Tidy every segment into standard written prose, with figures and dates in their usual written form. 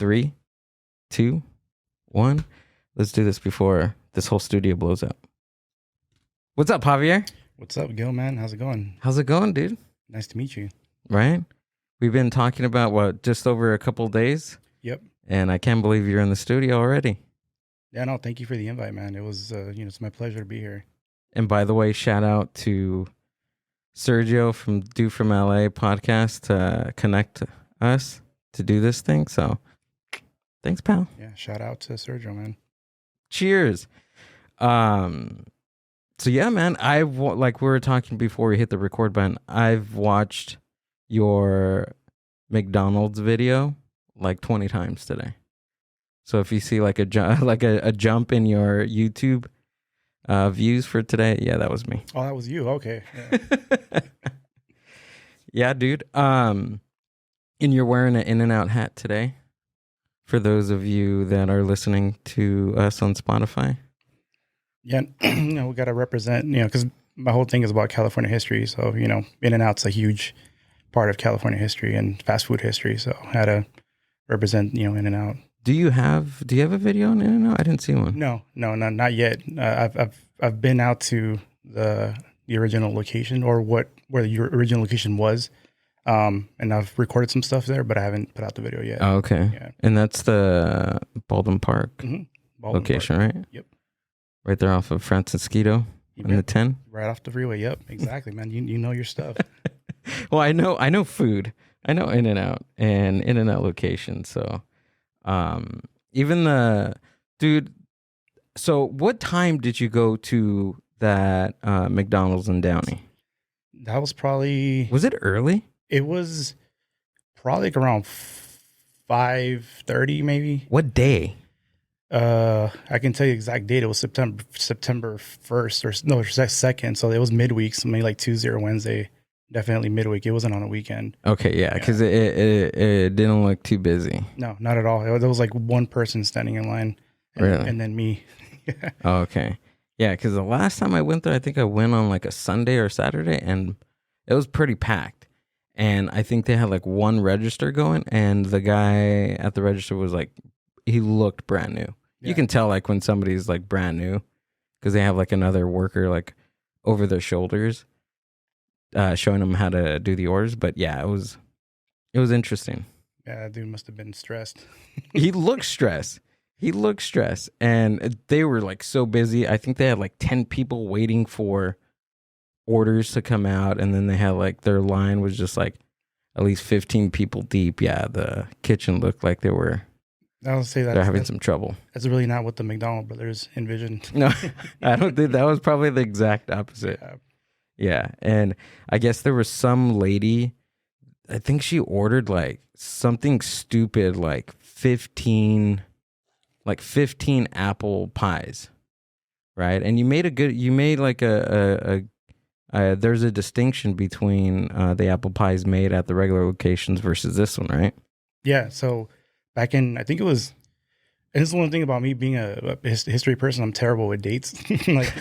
3, 2, 1. Let's do this before this whole studio blows up. What's up, Javier? What's up, Gill, man? How's it going? How's it going, dude? Nice to meet you. Right? We've been talking about, just over a couple days? Yep. And I can't believe you're in the studio already. Yeah, no, thank you for the invite, man. It was, it's my pleasure to be here. And by the way, shout out to Sergio from Dude from LA podcast to connect us to do this thing. So thanks, pal. Yeah, shout out to Sergio, man. Cheers. So yeah, man, like we were talking before we hit the record button, I've watched your McDonald's video like 20 times today. So if you see like a jump in your YouTube views for today, yeah, that was me. Oh, that was you. Okay. Yeah, yeah, dude. And you're wearing an In-N-Out hat today. For those of you that are listening to us on Spotify. Yeah, we got to represent, because my whole thing is about California history. So, In-N-Out's a huge part of California history and fast food history. So I had to represent, In-N-Out. Do you have a video on In-N-Out? I didn't see one. No, not yet. I've been out to the original location or where your original location was. And I've recorded some stuff there, but I haven't put out the video yet. Oh, okay. Yeah. And that's the Baldwin Park location, Park. right? Yep. Right there off of Francisquito in the 10. Right off the freeway. Yep, exactly, man. You know your stuff. Well, I know food. I know In-N-Out and In-N-Out location. So, even dude. So, what time did you go to that McDonald's in Downey? That was probably. Was it early? It was probably like around 5:30, maybe. What day? I can tell you the exact date. It was September 1st or 2nd. So it was midweek, so maybe like Tuesday or Wednesday. Definitely midweek. It wasn't on a weekend. Okay, yeah, because it didn't look too busy. No, not at all. There was like one person standing in line, and then me. Oh, okay, yeah, because the last time I went there, I think I went on like a Sunday or Saturday, and it was pretty packed. And I think they had like one register going, and the guy at the register was like, he looked brand new. Yeah. You can tell like when somebody's like brand new because they have like another worker like over their shoulders showing them how to do the orders. But yeah, it was interesting. Yeah, that dude must have been stressed. He looked stressed. And they were like so busy. I think they had like 10 people waiting for orders to come out, and then they had like their line was just like at least 15 people deep. Yeah, the kitchen looked like they're having some trouble. That's really not what the McDonald brothers envisioned. No, I don't think that was probably the exact opposite. Yeah, and I guess there was some lady, I think she ordered like something stupid like 15 apple pies, right? And you made like there's a distinction between the apple pies made at the regular locations versus this one, right? Yeah, so back in, I think it was, and this is one thing about me being a history person, I'm terrible with dates. like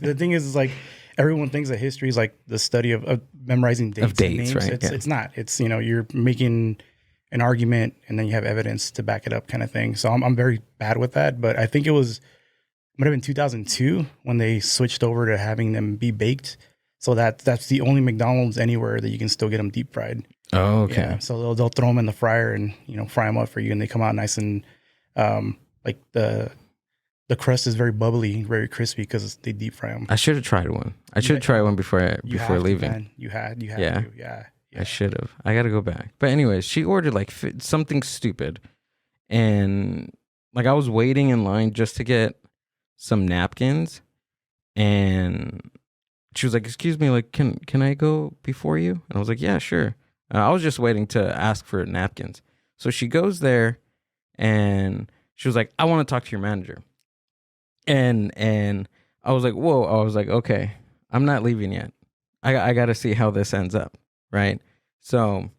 the thing is like, everyone thinks that history is like the study of memorizing dates. Of dates, right? It's not. It's, you're making an argument and then you have evidence to back it up kind of thing. So I'm very bad with that. But I think it might have been 2002 when they switched over to having them be baked. So that's the only McDonald's anywhere that you can still get them deep fried. Oh, okay. Yeah, so they'll throw them in the fryer and fry them up for you, and they come out nice and like the crust is very bubbly, very crispy because they deep fry them. I should have tried one. I should have tried one before leaving. You had yeah. to. Yeah. I should have. I got to go back. But anyways, she ordered like something stupid, and like I was waiting in line just to get some napkins, and she was like, "Excuse me, like can I go before you?" And I was like, "Yeah, sure." I was just waiting to ask for napkins. So she goes there, and she was like, "I want to talk to your manager." And I was like, "Whoa!" I was like, "Okay, I'm not leaving yet. I got to see how this ends up." Right. So,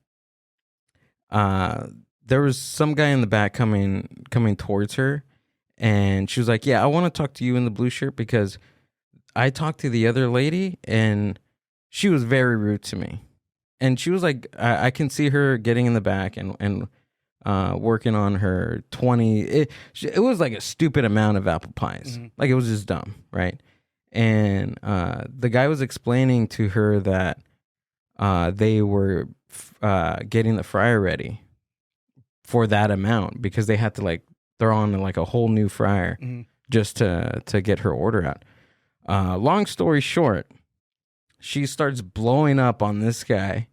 there was some guy in the back coming towards her, and she was like, "Yeah, I want to talk to you in the blue shirt because I talked to the other lady and she was very rude to me." And she was like, I can see her getting in the back and working on her 20. It was like a stupid amount of apple pies. Like it was just dumb, right? And the guy was explaining to her that they were getting the fryer ready for that amount because they had to like throw on like a whole new fryer just to get her order out. Long story short, she starts blowing up on this guy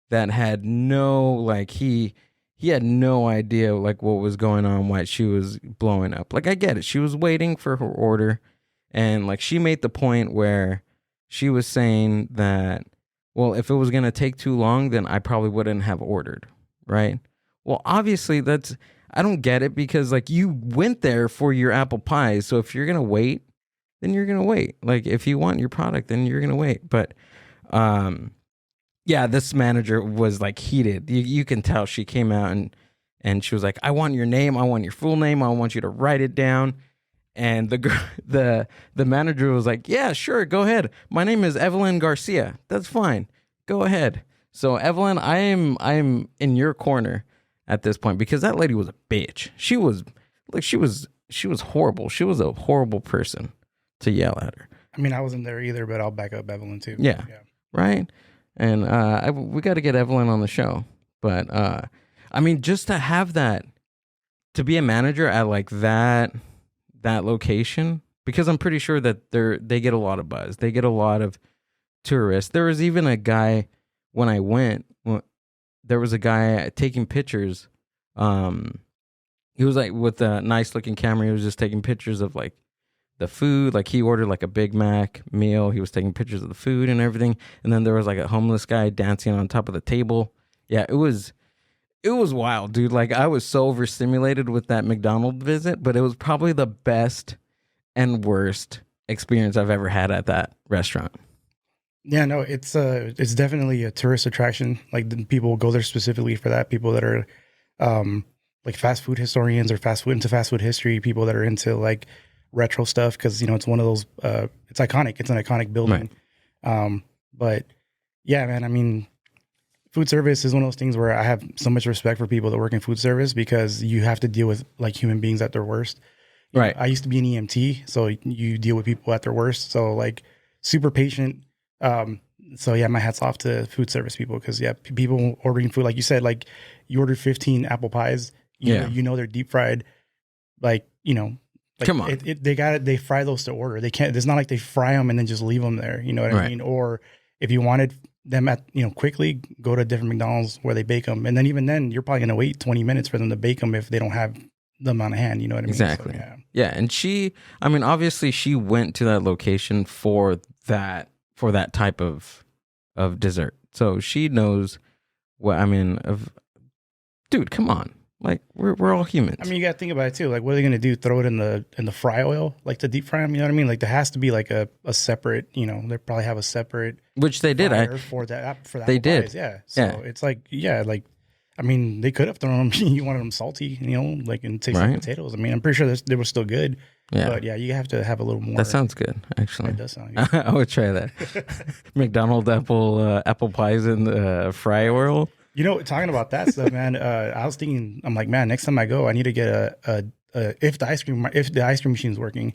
that had no, like, he had no idea like what was going on, why she was blowing up. Like, I get it. She was waiting for her order, and like she made the point where she was saying that, well, if it was going to take too long, then I probably wouldn't have ordered, right? Well, obviously I don't get it, because like you went there for your apple pies. So if you're going to wait, then you're going to wait. Like if you want your product, then you're going to wait. But yeah, this manager was like heated. You can tell she came out and she was like, I want your name. I want your full name. I want you to write it down. And the manager was like, yeah, sure, go ahead. My name is Evelyn Garcia. That's fine. Go ahead. So Evelyn, I'm in your corner at this point, because that lady was a bitch. She was horrible. She was a horrible person to yell at her. I mean, I wasn't there either, but I'll back up Evelyn too. Yeah. Right. And we got to get Evelyn on the show. But I mean, just to have that, to be a manager at like that location, because I'm pretty sure that they get a lot of buzz. They get a lot of tourists. There was even a guy when I went. There was a guy taking pictures. He was like with a nice looking camera. He was just taking pictures of like the food. Like he ordered like a Big Mac meal. He was taking pictures of the food and everything. And then there was like a homeless guy dancing on top of the table. Yeah, it was wild, dude. Like I was so overstimulated with that McDonald's visit, but it was probably the best and worst experience I've ever had at that restaurant. Yeah, no, it's definitely a tourist attraction. Like people go there specifically for that. People that are like fast food historians or fast food history. People that are into like retro stuff, because it's one of those. It's iconic. It's an iconic building. Right. But yeah, man. I mean, food service is one of those things where I have so much respect for people that work in food service, because you have to deal with like human beings at their worst. Right. I used to be an EMT, so you deal with people at their worst. So like super patient. So yeah, my hat's off to food service people, because yeah, people ordering food, like you said, like you ordered 15 apple pies, you know they're deep fried, like, like come on, they fry those to order. They can't, it's not like they fry them and then just leave them there. You know what I mean? Or if you wanted them at, quickly, go to a different McDonald's where they bake them. And then even then you're probably going to wait 20 minutes for them to bake them if they don't have them on hand. You know what I mean? Exactly. So, yeah. And obviously she went to that location for that type of dessert. So she knows what, dude, come on. Like we're all humans. I mean, you got to think about it too. Like, what are they going to do? Throw it in the fry oil, like to deep fry them? You know what I mean? Like, there has to be like a separate. They probably have a separate. Which they did. For that. They did. Pies, yeah. So it's like, like, I mean, they could have thrown them. You wanted them salty, like, and taste like potatoes. I mean, I'm pretty sure they were still good. Yeah. But yeah, you have to have a little more. That sounds good, actually. It does sound good. I would try that. McDonald's apple pies in the fry oil. Talking about that stuff, man. I was thinking, I'm like, man, next time I go, I need to get a if the ice cream machine's working,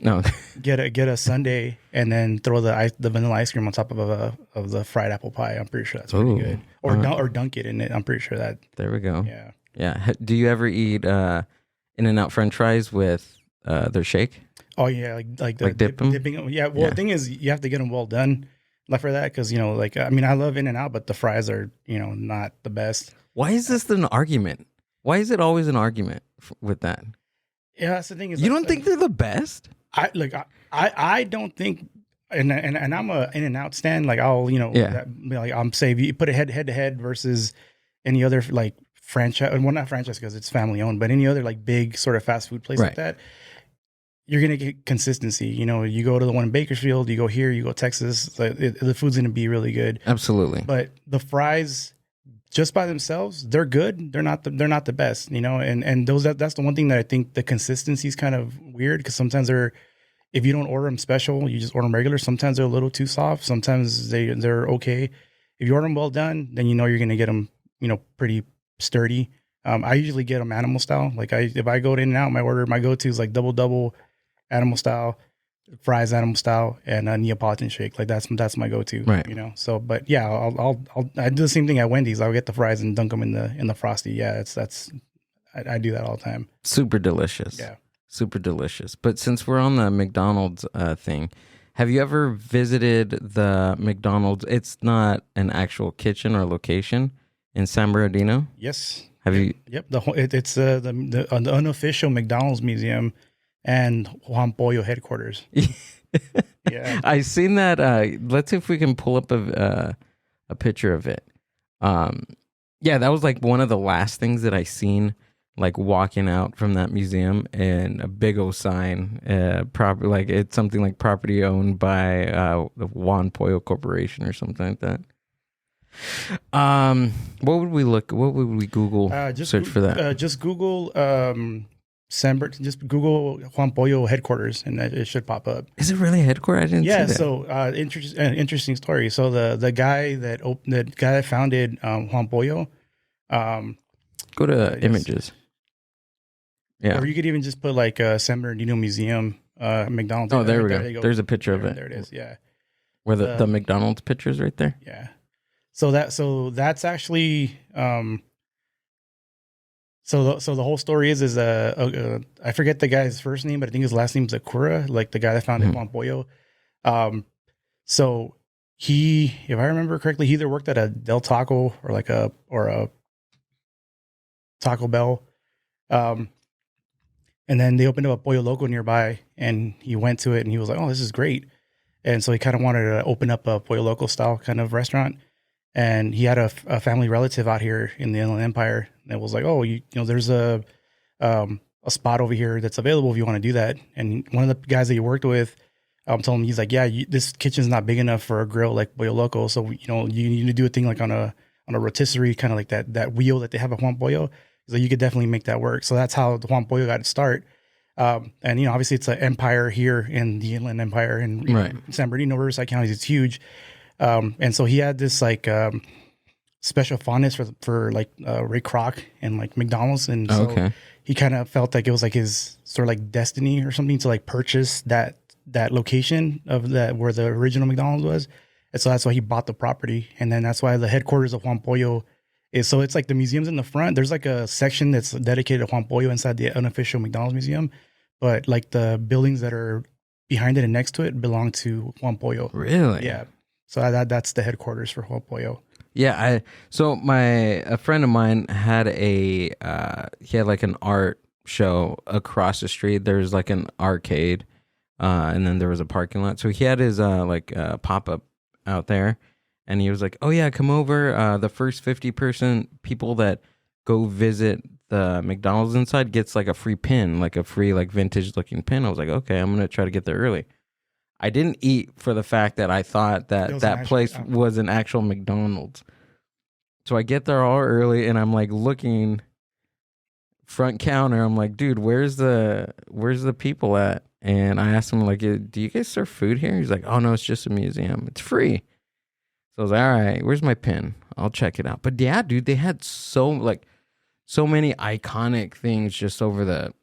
get a sundae and then throw the vanilla ice cream on top of the fried apple pie. I'm pretty sure that's pretty good. Or dunk it in it. I'm pretty sure that. There we go. Yeah. Yeah. Do you ever eat In-N-Out French fries with their shake? Oh yeah, like dipping them. Yeah. Well, the thing is, you have to get them well done. Like for that, because I love In-N-Out, but the fries are not the best. Why is this an argument? Why is it always an argument with that? Yeah, that's the thing. Is you don't think they're the best? I don't think, and I'm a In-N-Out stan. Like I'll I'm saying, if you put it head to head versus any other like franchise, well, not franchise because it's family owned, but any other like big sort of fast food place like that, you're going to get consistency. You go to the one in Bakersfield, you go here, you go Texas, the food's going to be really good. Absolutely. But the fries just by themselves, they're good. They're not the best, and that's the one thing that I think the consistency is kind of weird, because sometimes if you don't order them special, you just order them regular. Sometimes they're a little too soft. Sometimes they're okay. If you order them well done, then you're going to get them, pretty sturdy. I usually get them animal style. Like if I go in and out, my go-to is like double animal style, fries animal style, and a Neapolitan shake. Like that's my go-to. Right. You know. So, but yeah, I do the same thing at Wendy's. I'll get the fries and dunk them in the Frosty. Yeah, I do that all the time. Super delicious. Yeah. Super delicious. But since we're on the McDonald's thing, have you ever visited the McDonald's? It's not an actual kitchen or location in San Bernardino. Yes. Have you? Yep. It's the unofficial McDonald's museum and Juan Pollo headquarters. Yeah. I seen that. Let's see if we can pull up a picture of it. Yeah, that was like one of the last things that I seen, like walking out from that museum, and a big old sign, like it's something like property owned by the Juan Pollo Corporation or something like that. What would we look? What would we Google? Search for that. Just Google just Google Juan Pollo headquarters, and it should pop up. Is it really a headquarters? I didn't see that. So interesting story. So the guy that founded Juan Pollo. Go to images. Yeah. Or you could even just put like San Bernardino Museum, McDonald's. Oh, there we go. There's a picture of it. There it is. Yeah. Where the McDonald's picture is right there. Yeah. So that's actually so the whole story is I forget the guy's first name, but I think his last name is Akura, like the guy that founded Juan Pollo. So he, if I remember correctly, he either worked at a Del Taco or a Taco Bell. And then they opened up a Pollo Loco nearby, and he went to it and he was like, "Oh, this is great." And so he kind of wanted to open up a Pollo Loco style kind of restaurant. And he had a family relative out here in the Inland Empire that was like, "Oh, you know, there's a spot over here that's available if you want to do that." And one of the guys that he worked with told him, he's like, "Yeah, this kitchen's not big enough for a grill like Pollo Loco, so you know, you need to do a thing like on a rotisserie, kind of like that wheel that they have at Juan Pollo. So you could definitely make that work." So that's how the Juan Pollo got its start. And you know, obviously it's an empire here in the Inland Empire, and right. San Bernardino, Riverside counties, it's huge. And so he had this like special fondness for like Ray Kroc and like McDonald's, and so he kind of felt like it was like his sort of like destiny or something to like purchase that location of that where the original McDonald's was. And so that's why he bought the property, and then that's why the headquarters of Juan Pollo is. So it's like the museum's in the front. There's like a section that's dedicated to Juan Pollo inside the unofficial McDonald's museum, but like the buildings that are behind it and next to it belong to Juan Pollo. Really? Yeah. So that's the headquarters for Juan Pollo. Yeah, a friend of mine had he had like an art show across the street. There's like an arcade, and then there was a parking lot. So he had his pop up out there, and he was like, "Oh yeah, come over. The first 50% people that go visit the McDonald's inside gets like a free pin, like a free like vintage looking pin." I was like, "Okay, I'm gonna try to get there early." I didn't eat for the fact that I thought that place was an actual McDonald's. So I get there all early, and I'm like looking front counter. I'm like, "Dude, where's the people at?" And I asked him like, "Do you guys serve food here?" He's like, "Oh no, it's just a museum. It's free." So I was like, "All right, where's my pin? I'll check it out." But yeah, dude, they had so many iconic things just over the.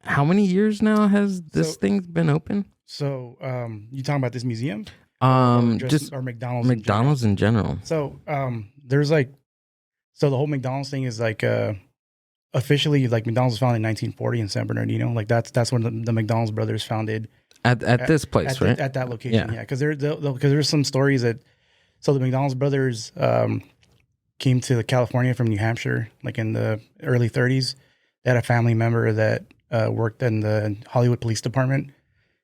How many years now has this thing been open? So, you talking about this museum? Or McDonald's. McDonald's in general. So, there's like, so the whole McDonald's thing is like, officially like McDonald's was founded in 1940 in San Bernardino. Like that's when the McDonald's brothers founded at this place, right? At that location, yeah. Because there's some stories that, so the McDonald's brothers came to California from New Hampshire, like in the early 30s. They had a family member that worked in the Hollywood Police Department.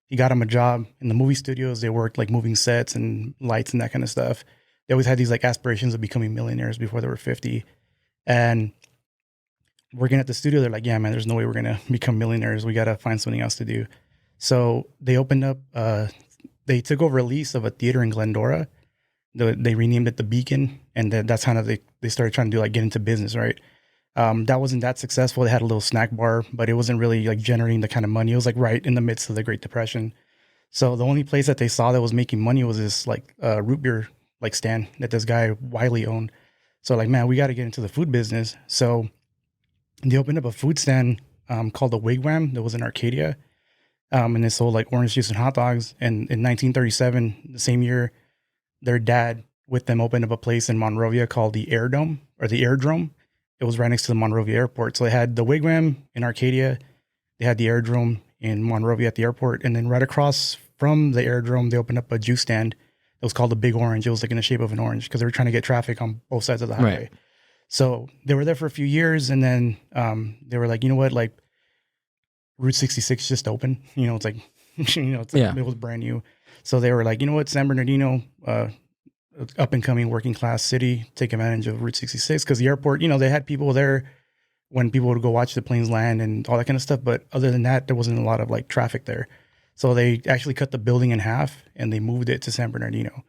He got him a job in the movie studios. They worked like moving sets and lights and that kind of stuff. They always had these like aspirations of becoming millionaires before they were 50. And working at the studio, they're like, "Yeah, man, there's no way we're going to become millionaires. We got to find something else to do." So they opened up, they took over a lease of a theater in Glendora. They renamed it the Beacon. And that's kind of, they started trying to do like get into business, right? That wasn't that successful. They had a little snack bar, but it wasn't really like generating the kind of money. It was like right in the midst of the Great Depression. So the only place that they saw that was making money was this like root beer like stand that this guy Wiley owned. So like, man, we got to get into the food business. So They opened up a food stand called the Wigwam that was in Arcadia, and they sold like orange juice and hot dogs. And in 1937, the same year, their dad with them opened up a place in Monrovia called the Airdome or the Airdrome. It was right next to the Monrovia airport. So they had the Wigwam in Arcadia, they had the Airdrome in Monrovia at the airport, and then right across from the Airdrome, they opened up a juice stand. It was called the Big Orange. It was like in the shape of an orange because they were trying to get traffic on both sides of the highway. Right. So they were there for a few years, and then they were like, you know what, like Route 66 just opened. You know, it's like, it was brand new. So they were like, you know what, San Bernardino, up and coming working class city, take advantage of Route 66 because the airport, they had people there when people would go watch the planes land and all that kind of stuff. But other than that, there wasn't a lot of like traffic there. So they actually cut the building in half and they moved it to San Bernardino.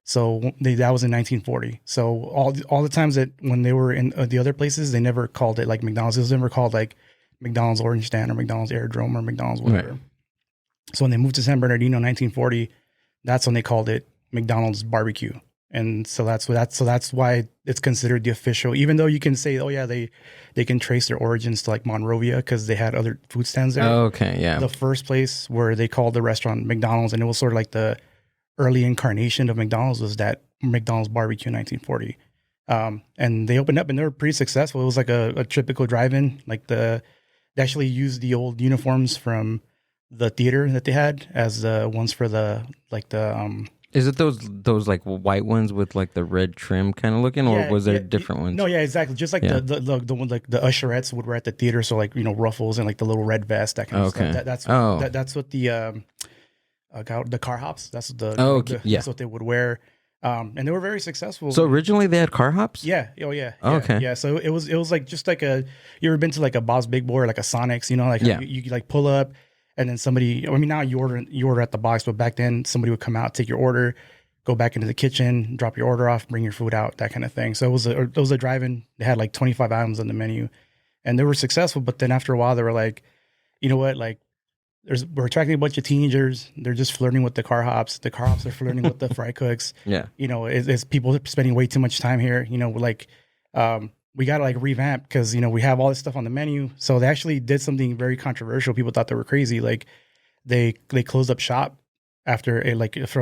So that was in 1940. So all the times that when they were in the other places, they never called it like McDonald's. It was never called like McDonald's Orange Stand or McDonald's Airdrome or McDonald's whatever. Right. So when they moved to San Bernardino in 1940, that's when they called it McDonald's Barbecue. And so that's why it's considered the official, even though you can say, oh yeah, they can trace their origins to like Monrovia because they had other food stands there. Oh, okay, yeah. The first place where they called the restaurant McDonald's, and it was sort of like the early incarnation of McDonald's, was that McDonald's Barbecue in 1940. And they opened up and they were pretty successful. It was like a typical drive-in. Like they actually used the old uniforms from the theater that they had as the ones for Is it those like white ones with like the red trim kind of looking, or was there different ones? No, yeah, exactly. Just like the one like the usherettes would wear at the theater, so like ruffles and like the little red vest, that kind of stuff. That's what the car hops. That's that's what they would wear, and they were very successful. So originally they had car hops. Yeah. Oh yeah. Okay. Yeah. So it was like just like you ever been to like a Bob's Big Boy or like a Sonic's? You like pull up. And then somebody, I mean, now you order at the box, but back then somebody would come out, take your order, go back into the kitchen, drop your order off, bring your food out, that kind of thing. So it was a drive-in. They had like 25 items on the menu, and they were successful. But then after a while, they were like, you know what, like we're attracting a bunch of teenagers. They're just flirting with the car hops. The car hops are flirting with the fry cooks. Yeah. It's people spending way too much time here. We got to like revamp because, we have all this stuff on the menu. So they actually did something very controversial. People thought they were crazy. Like they closed up shop after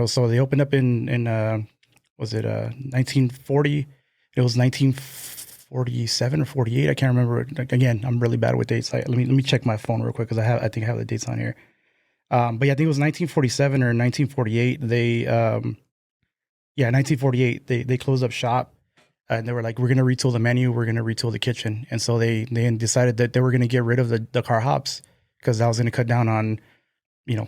so they opened up in 1940. It was 1947 or 48. I can't remember. Like, again, I'm really bad with dates. Let me check my phone real quick because I think I have the dates on here. But yeah, I think it was 1947 or 1948. 1948. They closed up shop. And they were like, we're going to retool the menu. We're going to retool the kitchen. And so they decided that they were going to get rid of the car hops because that was going to cut down on,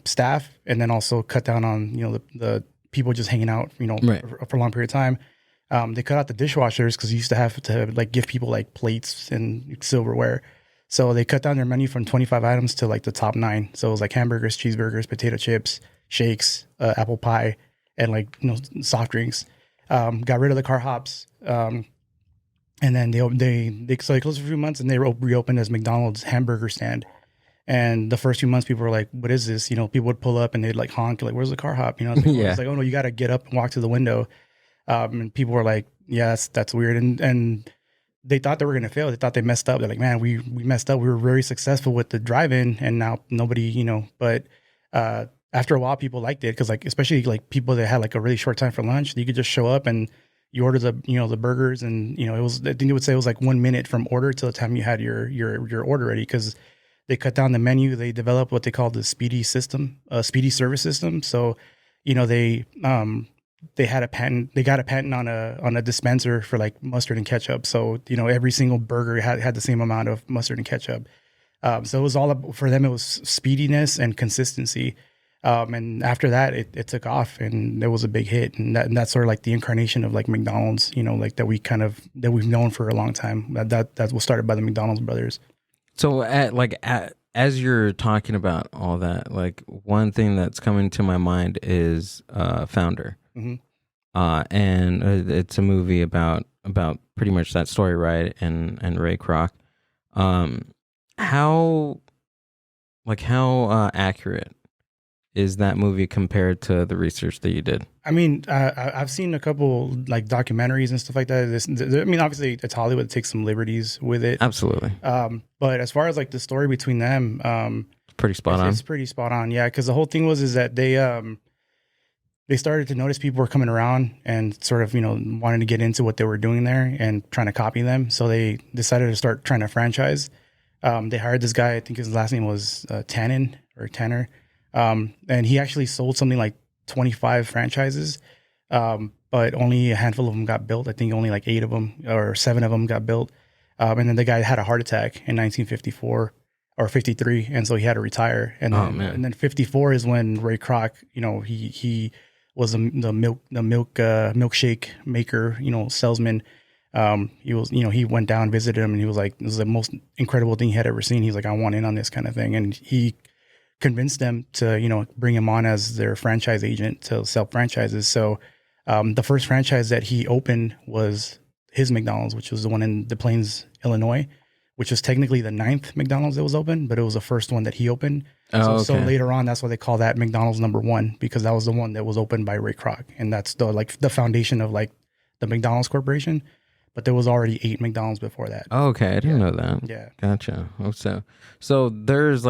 staff, and then also cut down on, the people just hanging out, right. for a long period of time. They cut out the dishwashers because you used to have to like give people like plates and silverware. So they cut down their menu from 25 items to like the top 9. So it was like hamburgers, cheeseburgers, potato chips, shakes, apple pie, and like, soft drinks. Got rid of the car hops. And then they closed for a few months and they reopened as McDonald's hamburger stand. And the first few months, people were like, what is this? People would pull up and they'd like honk, like, where's the car hop? It's like, oh no, you got to get up and walk to the window. And people were like, yeah, that's weird. And they thought they were going to fail. They thought they messed up. They're like, man, we messed up. We were very successful with the drive-in and now nobody, but, after a while, people liked it because, like, especially like people that had like a really short time for lunch, you could just show up and you order the the burgers, and it was, I think it would say it was like 1 minute from order till the time you had your order ready because they cut down the menu. They developed what they call the Speedy System, Speedy Service System. So, they had a patent. They got a patent on a dispenser for like mustard and ketchup. So every single burger had the same amount of mustard and ketchup. So it was for them. It was speediness and consistency. And after that, it took off and it was a big hit. And that's sort of like the incarnation of like McDonald's, like that we've known for a long time. That was started by the McDonald's brothers. So as you're talking about all that, like one thing that's coming to my mind is Founder. Mm-hmm. And it's a movie about pretty much that story, right? And Ray Kroc. How accurate is that movie compared to the research that you did? I mean, I've seen a couple like documentaries and stuff like that. I mean, obviously it's Hollywood, takes some liberties with it. Absolutely. But as far as like the story between them, Pretty spot on. it's pretty spot on. Yeah, because the whole thing is that they started to notice people were coming around and sort of, wanting to get into what they were doing there and trying to copy them. So they decided to start trying to franchise. They hired this guy. I think his last name was Tanner. And he actually sold something like 25 franchises, but only a handful of them got built. I think only like 8 of them or 7 of them got built. And then the guy had a heart attack in 1954 or 53, and so he had to retire. And then 54 is when Ray Kroc, he was the milkshake maker, salesman. He was, he went down, visited him, and he was like, "This is the most incredible thing he had ever seen." He's like, "I want in on this kind of thing," and he convinced them to, bring him on as their franchise agent to sell franchises. So the first franchise that he opened was his McDonald's, which was the one in Des Plaines, Illinois, which was technically the 9th McDonald's that was open, but it was the first one that he opened. So later on, that's why they call that McDonald's #1, because that was the one that was opened by Ray Kroc, and that's the foundation of like the McDonald's Corporation. But there was already 8 McDonald's before that. Oh, okay, I didn't know that. Yeah, gotcha. So there's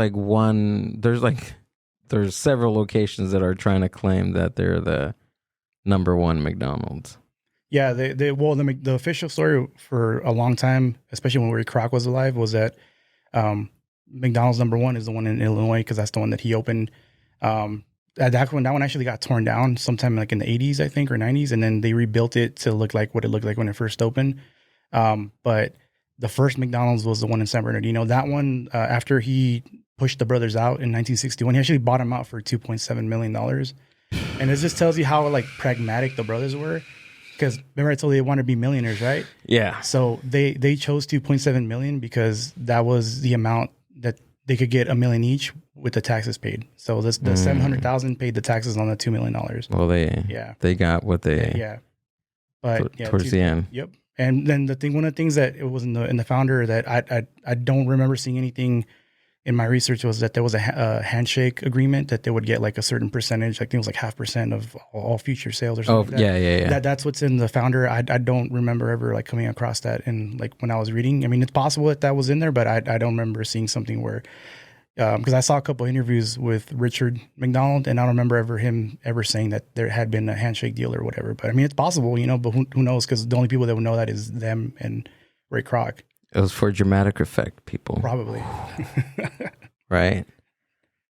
there's several locations that are trying to claim that they're the #1 McDonald's. Yeah, the official story for a long time, especially when Ray Kroc was alive, was that McDonald's #1 is the one in Illinois, because that's the one that he opened. That one actually got torn down sometime like in the 80s, I think, or 90s, and then they rebuilt it to look like what it looked like when it first opened. But the first McDonald's was the one in San Bernardino. That one, after he pushed the brothers out in 1961, he actually bought them out for $2.7 million. And it just tells you how like pragmatic the brothers were. Because remember I told you they wanted to be millionaires, right? Yeah. So they chose 2.7 million because that was the amount that they could get $1 million each with the taxes paid. So the 700,000 paid the taxes on the $2 million. Well, they got what they but towards the end. Yep. And then one of the things that it was in the founder that I don't remember seeing anything in my research was that there was a handshake agreement that they would get like a certain percentage. I think it was like 0.5% of all future sales or something. Oh, yeah. That's what's in the founder. I don't remember ever like coming across that in like when I was reading. I mean, it's possible that was in there, but I don't remember seeing something where, because I saw a couple of interviews with Richard McDonald, and I don't remember him ever saying that there had been a handshake deal or whatever. But I mean, it's possible, but who knows? Because the only people that would know that is them and Ray Kroc. It was for dramatic effect, people. Probably. Right?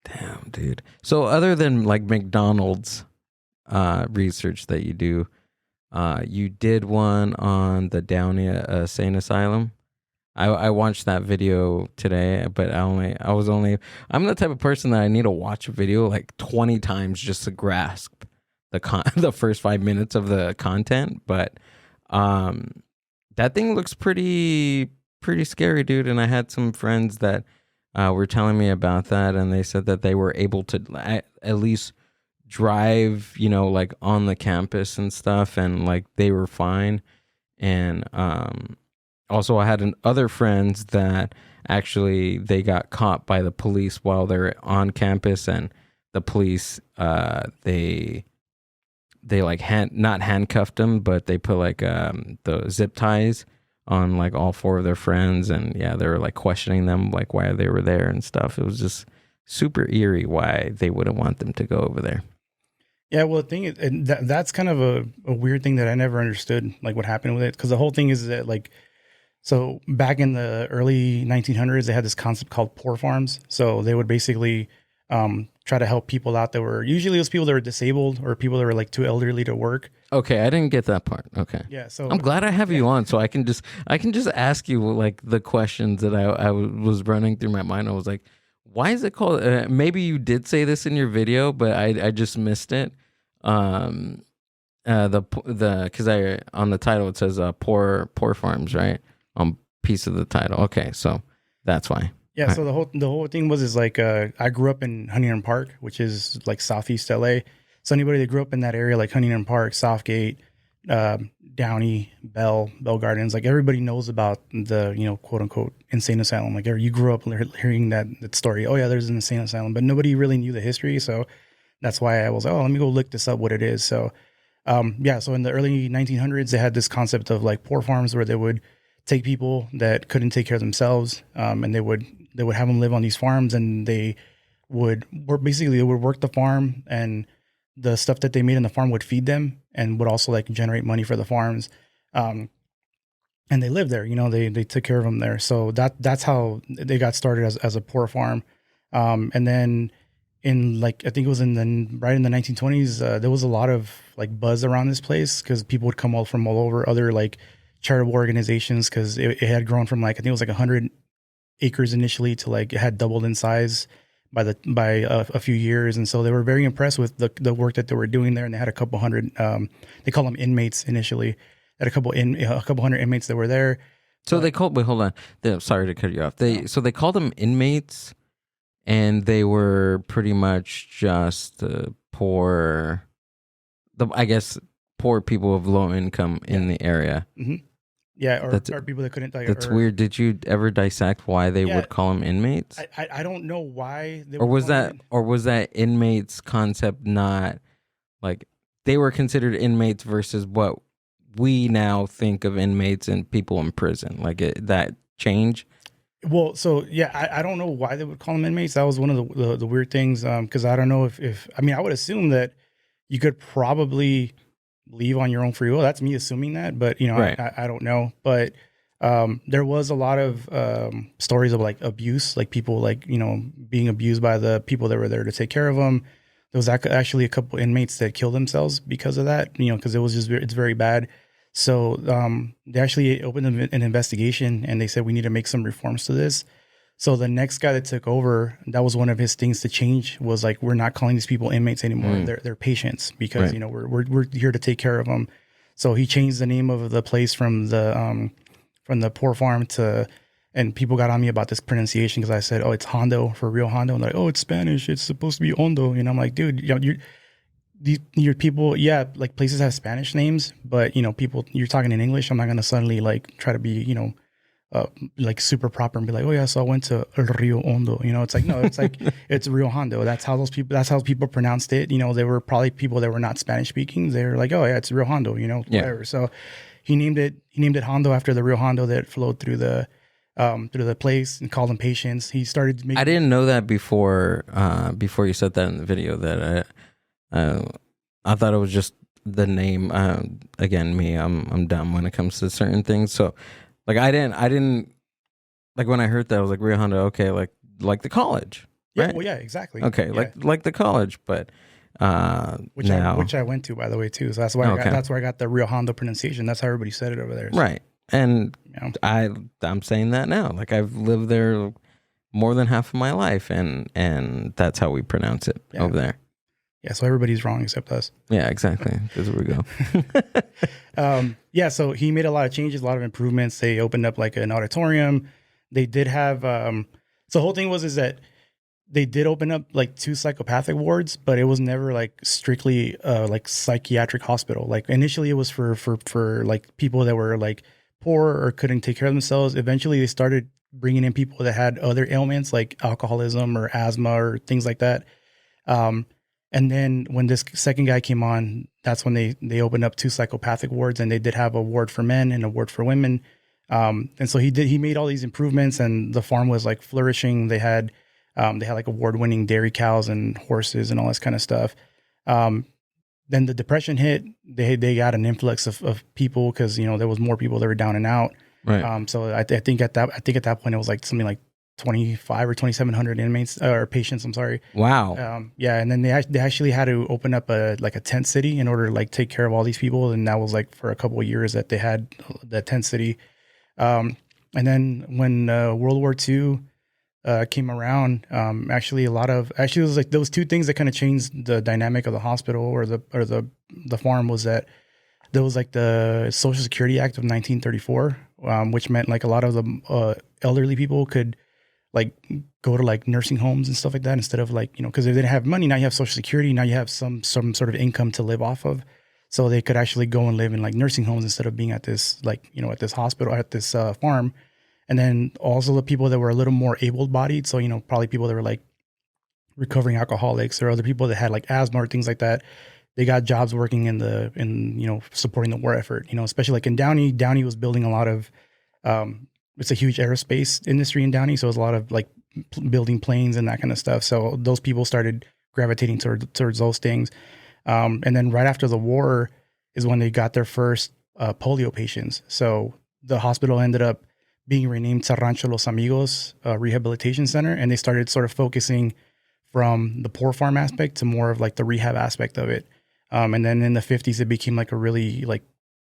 Damn, dude. So other than like McDonald's research that you do, you did one on the Downey Sane Asylum. I watched that video today, but I'm the type of person that I need to watch a video like 20 times just to grasp the first 5 minutes of the content. But that thing looks pretty scary, dude. And I had some friends that were telling me about that, and they said that they were able to at least drive, like on the campus and stuff, and like they were fine. And also I had other friends that actually they got caught by the police while they're on campus, and the police they like not handcuffed them, but they put like the zip ties on like all 4 of their friends, and they were like questioning them like why they were there and stuff. It was just super eerie why they wouldn't want them to go over there. Yeah, well, the thing is, and that's kind of a weird thing that I never understood, like what happened with it, because the whole thing is that like, so back in the early 1900s, they had this concept called poor farms. So they would basically try to help people out that were, usually it was people that were disabled or people that were like too elderly to work. Okay, I didn't get that part. Okay. Yeah, so I'm glad I have you on, so I can just ask you like the questions that I was running through my mind. I was like, why is it called? Maybe you did say this in your video, but I just missed it. Because on the title it says poor farms, right? On piece of the title. Okay, so that's why. Yeah, so the whole thing is like I grew up in Huntington Park, which is like southeast LA. So anybody that grew up in that area, like Huntington Park, Southgate, Downey, Bell Gardens, like everybody knows about the quote unquote insane asylum. Like you grew up hearing that story. Oh yeah, there's an insane asylum, but nobody really knew the history. So That's why I was like, oh, let me go look this up, what it is. So, yeah. So in the early 1900s, they had this concept of like poor farms where they would take people that couldn't take care of themselves, and they would have them live on these farms, and they would work the farm, and the stuff that they made in the farm would feed them and would also like generate money for the farms. Um, and they lived there, they took care of them there. So that's how they got started as a poor farm. And then in like, I think it was right in the 1920s, there was a lot of like buzz around this place because people would come all from all over, other like charitable organizations, because it had grown from like, I think it was like 100 acres initially to like, it had doubled in size by a few years. And so they were very impressed with the work that they were doing there. And they had a couple hundred, they call them inmates initially. They had a couple hundred inmates that were there. So they called, wait, hold on. Sorry to cut you off. So they called them inmates, and they were pretty much just poor, I guess, poor people of low income in the area. Mm-hmm. Yeah, or people that couldn't. That's weird. Did you ever dissect why they would call them inmates? I don't know why. Or was that inmates concept not like they were considered inmates versus what we now think of inmates and people in prison? Like that change? Well, so yeah, I don't know why they would call them inmates. That was one of the weird things, because I don't know if I mean, I would assume that you could probably leave on your own free will. That's me assuming that, but Right. I don't know. But there was a lot of stories of like abuse, like people like being abused by the people that were there to take care of them. There was actually a couple inmates that killed themselves because of that, because it's very bad. So they actually opened an investigation, and they said we need to make some reforms to this. So the next guy that took over, that was one of his things to change, was like, we're not calling these people inmates anymore. They're patients, because Right. we're here to take care of them. So he changed the name of the place from the poor farm to, and people got on me about this pronunciation because I said, oh, it's Hondo for Rio Hondo, and they're like, oh, it's Spanish, it's supposed to be Hondo. I'm like, dude, your people, yeah, like places have Spanish names, but people, you're talking in English. I'm not gonna suddenly like try to be like super proper and be like, oh yeah, so I went to Rio Hondo. It's like, no, it's like it's Rio Hondo. That's how people pronounced it. They were probably people that were not Spanish speaking. They're like, oh yeah, it's Rio Hondo. Whatever. Yeah. So he named it Hondo after the Rio Hondo that flowed through the place, and called them patients. He started making. I didn't know that before you said that in the video. That I thought it was just the name. Again, I'm dumb when it comes to certain things. So, like, I didn't like when I heard that, I was like, Rio Hondo, okay, like the college, right? Yeah, well, yeah, exactly. Okay, yeah. like the college, but which I went to, by the way, too. So that's why that's where I got the Rio Hondo pronunciation. That's how everybody said it over there. So, right. And I'm saying that now. Like, I've lived there more than half of my life, and that's how we pronounce it over there. Yeah, so everybody's wrong except us. Yeah, exactly. That's where we go. Yeah, so he made a lot of changes, a lot of improvements. They opened up like an auditorium. They did have so the whole thing is that they did open up like 2 psychopathic wards, but it was never like strictly like psychiatric hospital. Like initially it was for like people that were like poor or couldn't take care of themselves. Eventually they started bringing in people that had other ailments like alcoholism or asthma or things like that. And then when this second guy came on, that's when they opened up 2 psychopathic wards, and they did have a ward for men and a ward for women. And so he made all these improvements, and the farm was like flourishing. They had like award-winning dairy cows and horses and all this kind of stuff. Then the depression hit. They got an influx of people because there was more people that were down and out. Right. So I think at that point it was like something like 2,500 or 2,700 inmates or patients. I'm sorry. Wow. Yeah, and then they actually had to open up a tent city in order to like take care of all these people, and that was like for a couple of years that they had the tent city. And then when World War II came around, actually it was like those 2 things that kind of changed the dynamic of the hospital or the farm, was that there was like the Social Security Act of 1934, which meant like a lot of the elderly people could like go to like nursing homes and stuff like that, instead of like, because if they didn't have money, now you have Social Security, now you have some sort of income to live off of. So they could actually go and live in like nursing homes instead of being at this, like, at this hospital, at this farm. And then also the people that were a little more able-bodied. So, probably people that were like recovering alcoholics or other people that had like asthma or things like that. They got jobs working supporting the war effort, especially like in Downey. Downey was building a lot of, it's a huge aerospace industry in Downey. So it was a lot of like building planes and that kind of stuff. So those people started gravitating towards those things. And then right after the war is when they got their first polio patients. So the hospital ended up being renamed to Rancho Los Amigos Rehabilitation Center. And they started sort of focusing from the poor farm aspect to more of like the rehab aspect of it. And then in the 50s, it became like a really like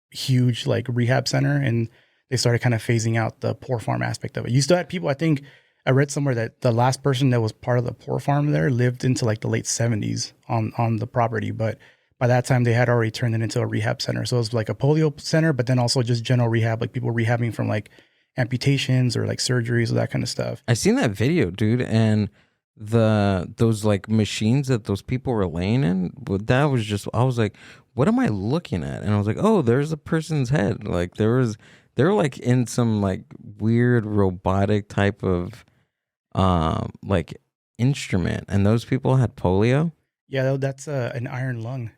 huge like rehab center. And they started kind of phasing out the poor farm aspect of it. You still had people, I think I read somewhere that the last person that was part of the poor farm there lived into like the late 70s on the property. But by that time, they had already turned it into a rehab center. So it was like a polio center, but then also just general rehab, like people rehabbing from like amputations or like surgeries or that kind of stuff. I seen that video, dude, and those like machines that those people were laying in, that was just, I was like, what am I looking at? And I was like, oh, there's a person's head. Like they were like in some like weird robotic type of like instrument, and those people had polio. Yeah, that's an iron lung.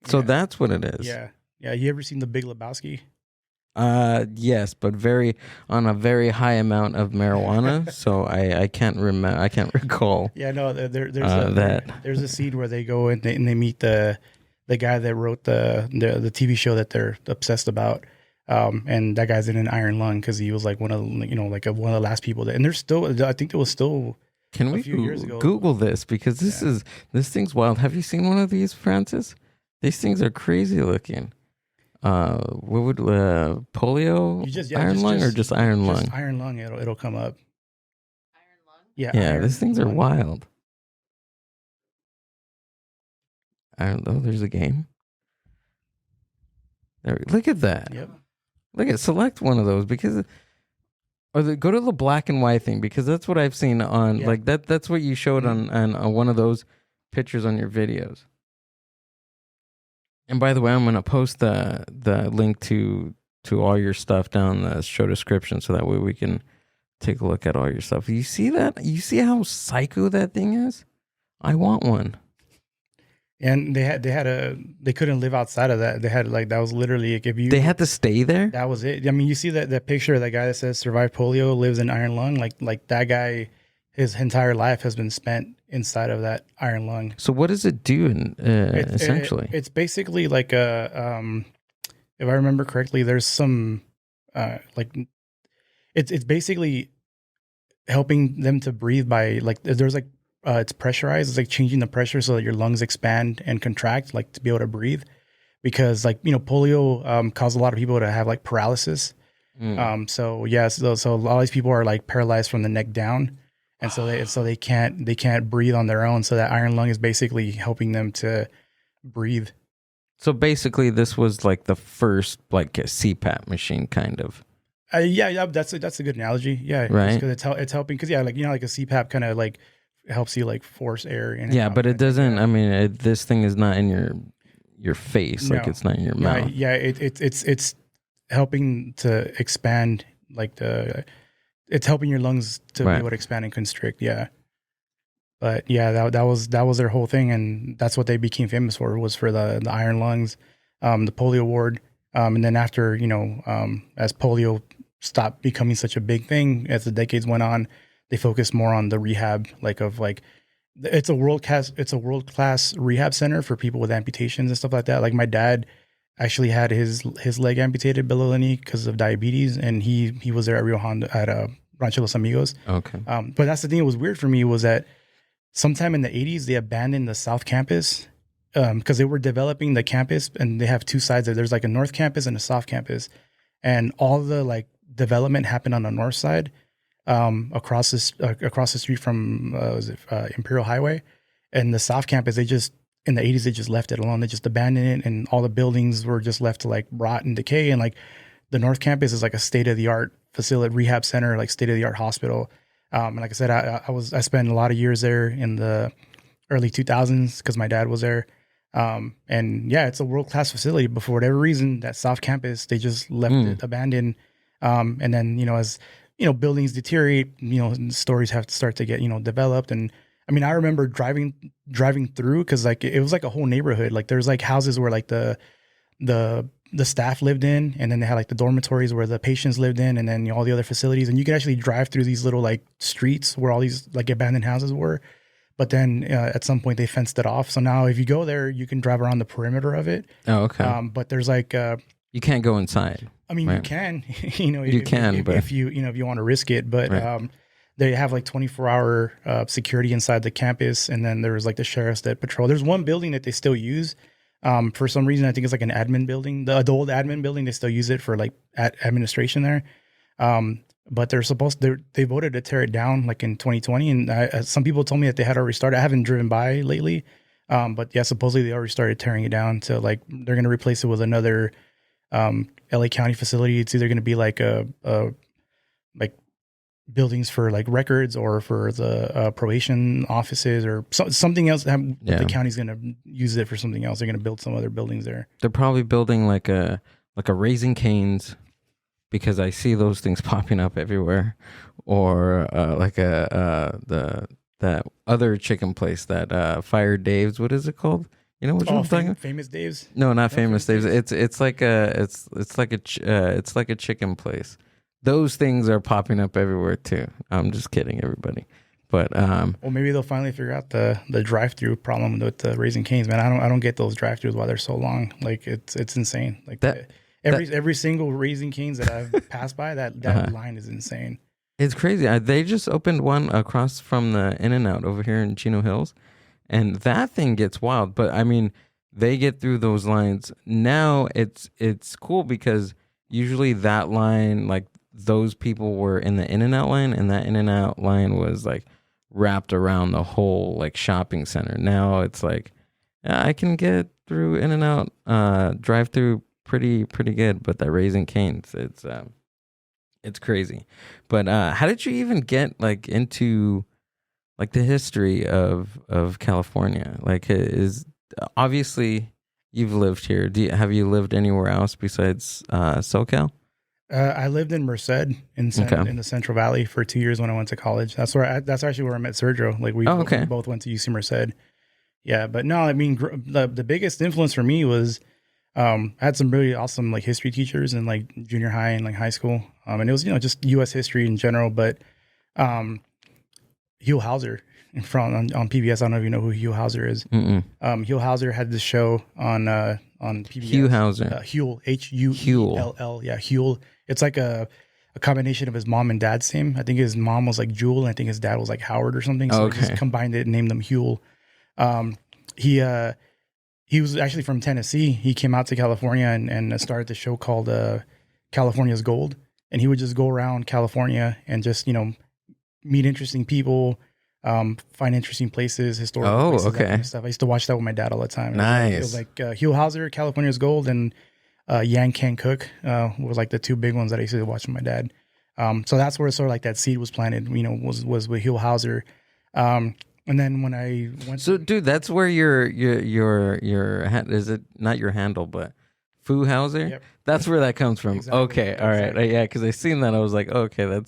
So that's what it is. Yeah. You ever seen The Big Lebowski? Yes, but on a very high amount of marijuana. So I can't remember. I can't recall. Yeah, no. There's a scene where they go and they meet the guy that wrote the TV show that they're obsessed about. And that guy's in an iron lung because he was like one of the last people that. And there's still, I think there was still. Can we few years ago. Google this, because this thing's wild. Have you seen one of these, Francis? These things are crazy looking. What would polio? Iron lung or just iron lung? Just iron lung. It'll come up. Iron lung? Yeah, these things are wild. I don't know. There's a game. Look at that. Yep. Select one of those, because, go to the black and white thing, because that's what I've seen on like that. That's what you showed on one of those pictures on your videos. And by the way, I'm gonna post the link to all your stuff down in the show description, so that way we can take a look at all your stuff. You see that? You see how psycho that thing is? I want one. And they couldn't live outside of that. They had like, that was literally like, they had to stay there. That was it. I mean, you see that picture of that guy that says survived polio, lives in iron lung. Like that guy, his entire life has been spent inside of that iron lung. So what does it do essentially? It's basically like a, if I remember correctly, there's some it's basically helping them to breathe by like, there's like, it's pressurized. It's like changing the pressure so that your lungs expand and contract, like to be able to breathe. Because like, polio caused a lot of people to have like paralysis. So a lot of these people are like paralyzed from the neck down. And so they can't breathe on their own. So that iron lung is basically helping them to breathe. So basically this was like the first like a CPAP machine kind of. Yeah, that's a good analogy. Yeah. Right. Because it's helping, because like, like a CPAP kind of like helps you like force air in. Yeah, but it doesn't. I mean, this thing is not in your face. Like it's not in your mouth. Yeah, it's helping to expand like it's helping your lungs to be able to expand and constrict. Yeah, but yeah, that was their whole thing, and that's what they became famous for, was for the iron lungs, the polio ward, and then after as polio stopped becoming such a big thing as the decades went on, they focused more on the rehab, it's a world class rehab center for people with amputations and stuff like that. Like my dad actually had his leg amputated below the knee because of diabetes, and he was there at Rio Hondo at Rancho Los Amigos. Okay. But that's the thing that was weird for me, was that sometime in the 80s they abandoned the South Campus because they were developing the campus, and they have two sides there. There's like a North Campus and a South Campus, and all the like development happened on the north side. Across the street from Imperial Highway, and the South Campus, in the 80s they just left it alone. They just abandoned it, and all the buildings were just left to like rot and decay. And like the North Campus is like a state of the art facility, rehab center, like state of the art hospital. And like I said, I spent a lot of years there in the early 2000s because my dad was there. And yeah, it's a world class facility, but for whatever reason, that South Campus, they just left it abandoned. And then as buildings deteriorate, stories have to start to get, developed. And I mean, I remember driving through because like it was like a whole neighborhood. Like there's like houses where like the staff lived in, and then they had like the dormitories where the patients lived in, and then all the other facilities. And you could actually drive through these little like streets where all these like abandoned houses were. But then at some point they fenced it off. So now if you go there, you can drive around the perimeter of it. Oh, okay. But there's like You can't go inside. I mean, right? you can, But if you want to risk it, but Right. they have like 24-hour security inside the campus, and then there's like the sheriffs that patrol. There's one building that they still use. For some reason, I think it's like an admin building. The old admin building, they still use it for like administration there. But they voted to tear it down like in 2020, and some people told me that they had already started. I haven't driven by lately, but yeah, supposedly they already started tearing it down to like they're going to replace it with another LA County facility. It's either going to be like a like buildings for like records or for the probation offices or something else. The county's going to use it for something else. They're going to build some other buildings there. They're probably building like a Raising Cane's, because I see those things popping up everywhere, or like that other chicken place that Fire Dave's. What is it called? You know what I'm talking about? Famous Dave's? No, not Famous Dave's. It's like a chicken place. Those things are popping up everywhere too. I'm just kidding, everybody. But well, maybe they'll finally figure out the drive-through problem with the Raising Cane's. Man, I don't get those drive-throughs why they're so long. Like it's insane. Like every single Raising Cane's that I've passed by, that line is insane. It's crazy. They just opened one across from the In-N-Out over here in Chino Hills, and that thing gets wild. But I mean, they get through those lines. Now it's cool because usually that line, like those people were in the In-N-Out line, and that In-N-Out line was like wrapped around the whole like shopping center. Now it's like I can get through In-N-Out drive through pretty good, but that Raising Cane's, it's crazy. But how did you even get like into like the history of California? Like, is obviously you've lived here. Have you lived anywhere else besides SoCal? I lived in Merced in the Central Valley for 2 years when I went to college. That's actually where I met Sergio. Like we both went to UC Merced. Yeah, but no, I mean the biggest influence for me was I had some really awesome like history teachers in like junior high and like high school. And it was just U.S. history in general. But Hugh Houser on PBS. I don't know if you know who Hugh Houser is. Hugh Houser had this show on PBS. Hugh Houser. Huell, Huell. Yeah, Huell. It's like a combination of his mom and dad's name. I think his mom was like Jewel, and I think his dad was like Howard or something. So he just combined it and named them Huell. He was actually from Tennessee. He came out to California and started the show called California's Gold. And he would just go around California and just, meet interesting people, find interesting places, historical places, that kind of stuff. I used to watch that with my dad all the time. Nice. It was like Hugh Houser, California's Gold, and Yang Can Cook was like the two big ones that I used to watch with my dad. So that's where sort of like that seed was planted, was with Hugh Houser. And then when I went, dude, that's where your is it not your handle, but Foo Houser? Yep. That's where that comes from. Exactly. Okay, all right, Exactly. yeah, because I seen that, I was like, okay,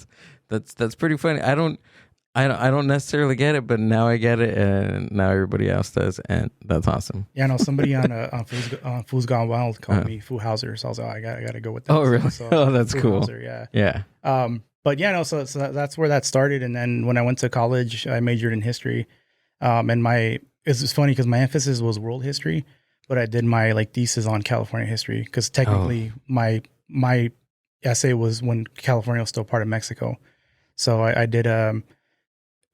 that's pretty funny. I don't necessarily get it, but now I get it, and now everybody else does, and that's awesome. Yeah, no, somebody on Fool's Gone Wild called me Foo Houser, so I was like, I got to go with that. Oh, really? So, that's Foo cool. Houser, Yeah. But yeah, no, so that's where that started. And then when I went to college, I majored in history. And it's funny because my emphasis was world history, but I did my like thesis on California history because technically my essay was when California was still part of Mexico. So I did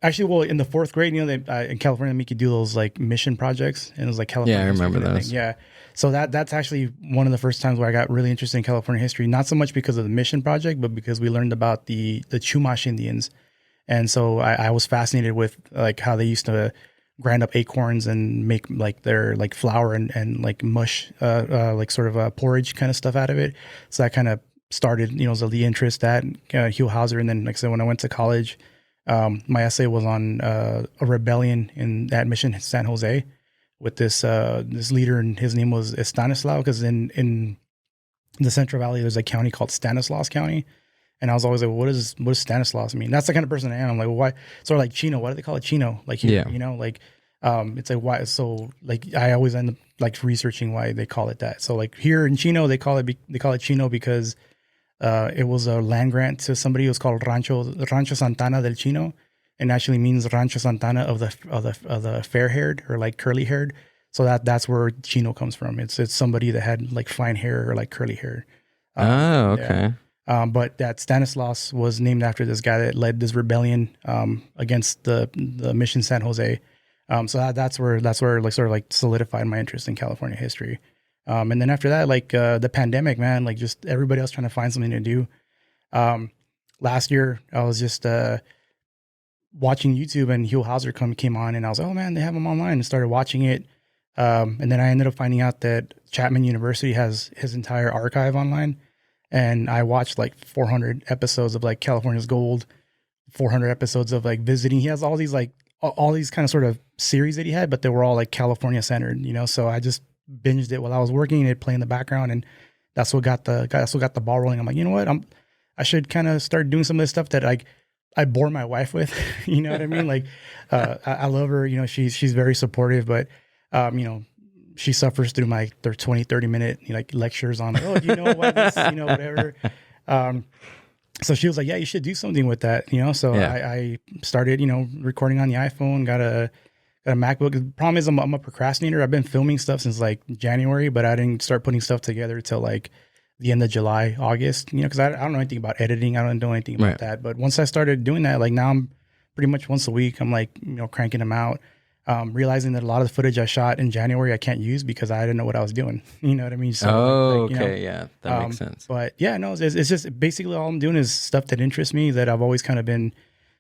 actually, well, in the fourth grade, in California, they make you do those like mission projects, and it was like California. Yeah, I remember history those. thing. Yeah, so that's actually one of the first times where I got really interested in California history. Not so much because of the mission project, but because we learned about the Chumash Indians, and so I was fascinated with like how they used to grind up acorns and make like their like flour and like mush, like sort of a porridge kind of stuff out of it. So that kind of started, the interest at Hugh Houser, and then like I said, when I went to college. My essay was on a rebellion at Mission San Jose with this leader, and his name was Stanislaw, because in the Central Valley there's a county called Stanislaus County, And I was always like, what does Stanislaus mean? That's the kind of person I am. I'm like, well, why? Sort of like Chino. Why do they call it Chino? Like, here, Yeah. like, it's like, why? So like, I always end up like researching why they call it that. So like here in Chino, they call it Chino because it was a land grant to somebody. It was called Rancho Santana del Chino, and actually means Rancho Santana of the fair haired or like curly haired. So that's where Chino comes from. It's somebody that had like fine hair or like curly hair. Okay. But that Stanislaus was named after this guy that led this rebellion against the Mission San Jose. So that's where like sort of like solidified my interest in California history. And then after that, like the pandemic, man, like just everybody else trying to find something to do. Last year, I was just watching YouTube, and Hugh Houser came on, and I was like, oh man, they have him online, and started watching it. And then I ended up finding out that Chapman University has his entire archive online. And I watched like 400 episodes of like California's Gold, 400 episodes of like visiting. He has all these kind of sort of series that he had, but they were all like California centered, So I just binged it while I was working. It played in the background, and that's what got the ball rolling. I'm like, you know what? I should kind of start doing some of this stuff that I bore my wife with. You know what I mean? Like, I love her. She's very supportive, but she suffers through their 20, 30 minute like lectures on like, oh, do you know what this, whatever. So she was like, yeah, you should do something with that, So Yeah. I started, recording on the iPhone, got a MacBook. The problem is I'm a procrastinator. I've been filming stuff since like January, but I didn't start putting stuff together till like the end of July, August, because I don't know anything about editing. I don't know anything about that. But once I started doing that, like now I'm pretty much once a week, I'm like, cranking them out. Realizing that a lot of the footage I shot in January I can't use because I didn't know what I was doing. You know what I mean? So, okay, yeah, that makes sense. But yeah, no, it's just basically all I'm doing is stuff that interests me that I've always kind of been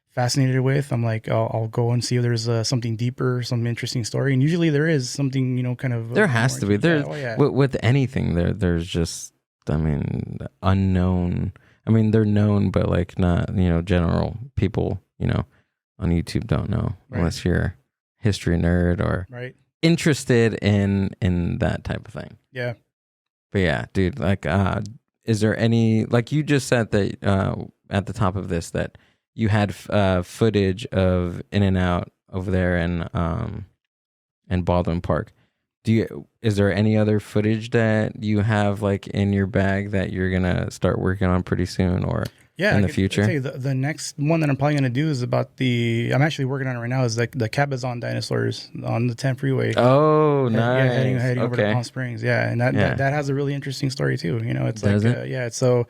fascinated with. I'm like, I'll go and see if there's something deeper, some interesting story, and usually there is something, kind of. There has to be. There's yeah. with anything there's just, unknown. They're known, but like not, general people, on YouTube don't know unless you're history nerd or interested in that type of thing. Yeah. But yeah, dude, like, is there any, like you just said that at the top of this that you had footage of In-N-Out over there in Baldwin Park. Is there any other footage that you have like in your bag that you're gonna start working on pretty soon or in the future? I'd say the next one that I'm probably gonna do is about I'm actually working on it right now is like the Cabazon dinosaurs on the 10 freeway. Oh, nice. Yeah, heading over to Palm Springs. Yeah, and that has a really interesting story too. It's Does like it? So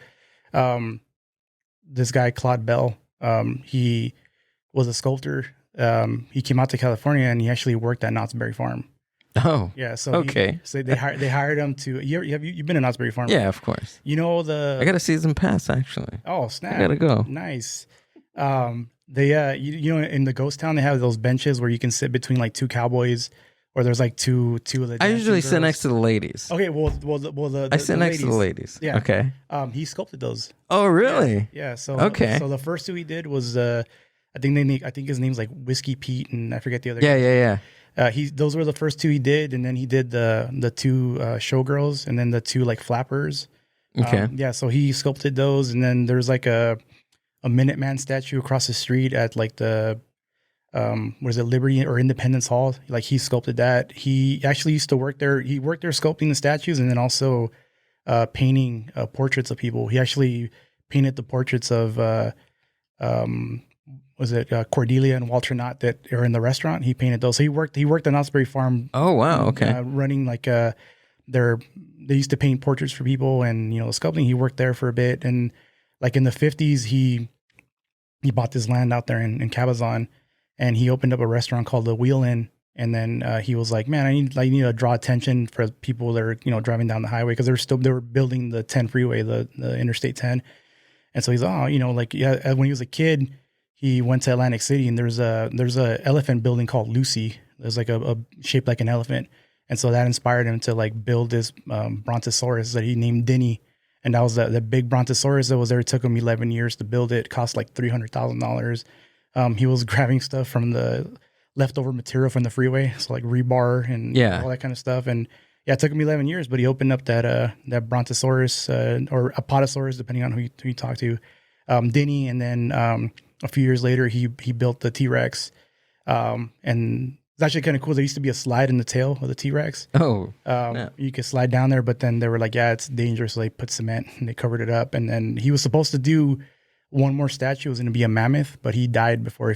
this guy Claude Bell, he was a sculptor. He came out to California and he actually worked at Knott's Berry Farm. Oh, yeah. So okay. So they hired him to. You've been to Knott's Berry Farm? Yeah, of course. I got a season pass actually. Oh snap! I gotta go. Nice. They in the ghost town they have those benches where you can sit between like two cowboys, or there's like two of the. I usually girls. sit next to the ladies. Okay, the I sit next to the ladies. Yeah. Okay. He sculpted those. Oh really? Yeah. So okay. So the first two he did was I think his name's like Whiskey Pete and I forget the other. Yeah. Those were the first two he did, and then he did the two showgirls, and then the two like flappers. Okay. So he sculpted those, and then there's like a Minuteman statue across the street at like the Liberty or Independence Hall. Like he sculpted that. He actually used to work there. He worked there sculpting the statues, and then also painting portraits of people. He actually painted the portraits of Cordelia and Walter Knott that are in the restaurant. He painted those. So he worked at Knott's Berry Farm. Oh wow, okay. Running like they used to paint portraits for people and sculpting. He worked there for a bit, and like in the 50s he bought this land out there in Cabazon, and he opened up a restaurant called the Wheel Inn. And then he was like, man, I need to draw attention for people that are driving down the highway, because they were building the 10 freeway, the Interstate 10. And so he's when he was a kid, he went to Atlantic City, and there's a elephant building called Lucy. There's like a shaped like an elephant, and so that inspired him to like build this brontosaurus that he named Denny, and that was the big brontosaurus that was there. It took him 11 years to build it. It cost like $300,000. He was grabbing stuff from the leftover material from the freeway, so like rebar and all that kind of stuff. And it took him 11 years, but he opened up that brontosaurus or apatosaurus, depending on who you talk to. Denny, and then a few years later he built the T-Rex. And it's actually kind of cool. There used to be a slide in the tail of the T-Rex. Oh, yeah. You could slide down there, but then they were like, yeah, it's dangerous. So they put cement and they covered it up. And then he was supposed to do one more statue. It was going to be a mammoth, but he died before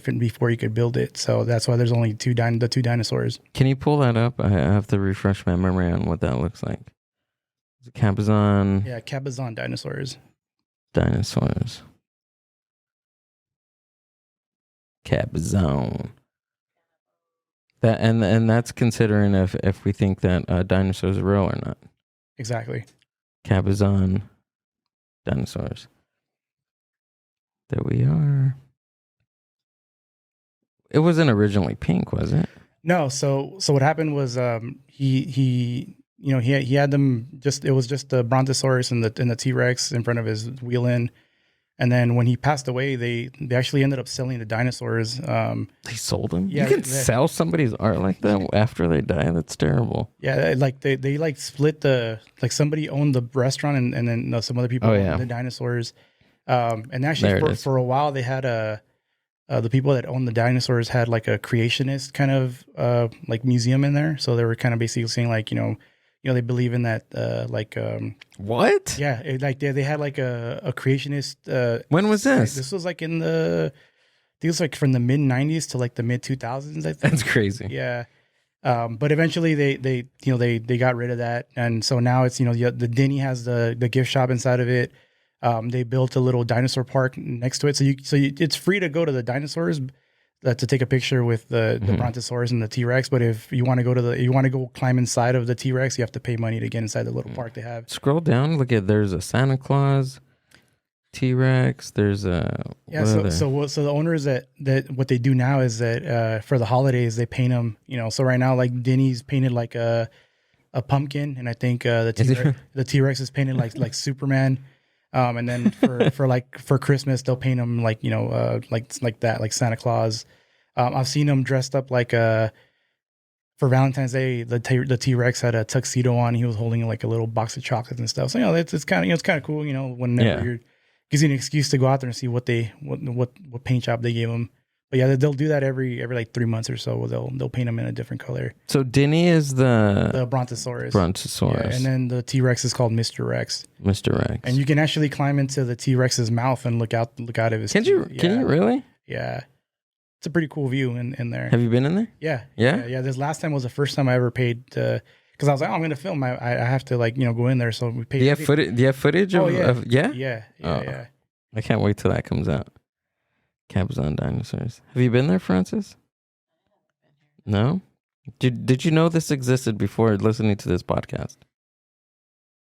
he could build it. So that's why there's only the two dinosaurs. Can you pull that up? I have to refresh my memory on what that looks like. Is it Cabazon? Yeah, Cabazon dinosaurs. Dinosaurs. Cabazon. That and that's considering if we think that dinosaurs are real or not. Exactly. Cabazon dinosaurs. There we are. It wasn't originally pink, was it? No. So what happened was he had them it was just the Brontosaurus and the T-Rex in front of his wheel-in. And then when he passed away, they actually ended up selling the dinosaurs. They sold them? Yeah, you can sell somebody's art like that after they die? That's terrible. Yeah, like they split somebody owned the restaurant and then some other people owned the dinosaurs. And actually for a while they had the people that owned the dinosaurs had like a creationist kind of like museum in there. So they were kind of basically saying like, they believe in that what? Yeah, they had like a creationist. When was this? This was like I think it was like from the mid 90s to like the mid 2000s. I think that's crazy. Yeah, but eventually they got rid of that, and so now it's the Denny has the gift shop inside of it. They built a little dinosaur park next to it, so it's free to go to the dinosaurs. To take a picture with the Brontosaurus and the T-Rex, but if you want to go climb inside of the T-Rex, you have to pay money to get inside the little park they have. Scroll down, there's a Santa Claus, T-Rex, there's a so the owners that what they do now is that for the holidays they paint them, so right now like Denny's painted like a pumpkin, and I think the T-Rex is painted like Superman. And then for Christmas they'll paint them like that, like Santa Claus. I've seen them dressed up like for Valentine's Day. The T-Rex had a tuxedo on. He was holding like a little box of chocolates and stuff. So it's kind of cool. Whenever gives you an excuse to go out there and see what paint job they gave them. But yeah, they'll do that every like 3 months or so. They'll paint them in a different color. So Denny is the Brontosaurus. Brontosaurus. Yeah, and then the T-Rex is called Mr. Rex. Mr. Rex. And you can actually climb into the T-Rex's mouth and look out of his. Can you really? Yeah. It's a pretty cool view in there. Have you been in there? Yeah. Yeah? Yeah. This last time was the first time I ever paid to, because I was like, I'm going to film. I have to go in there. So we paid. Do you have footage of yeah? Yeah. I can't wait till that comes out. Cabazon dinosaurs. Have you been there, Francis? No? Did you know this existed before listening to this podcast?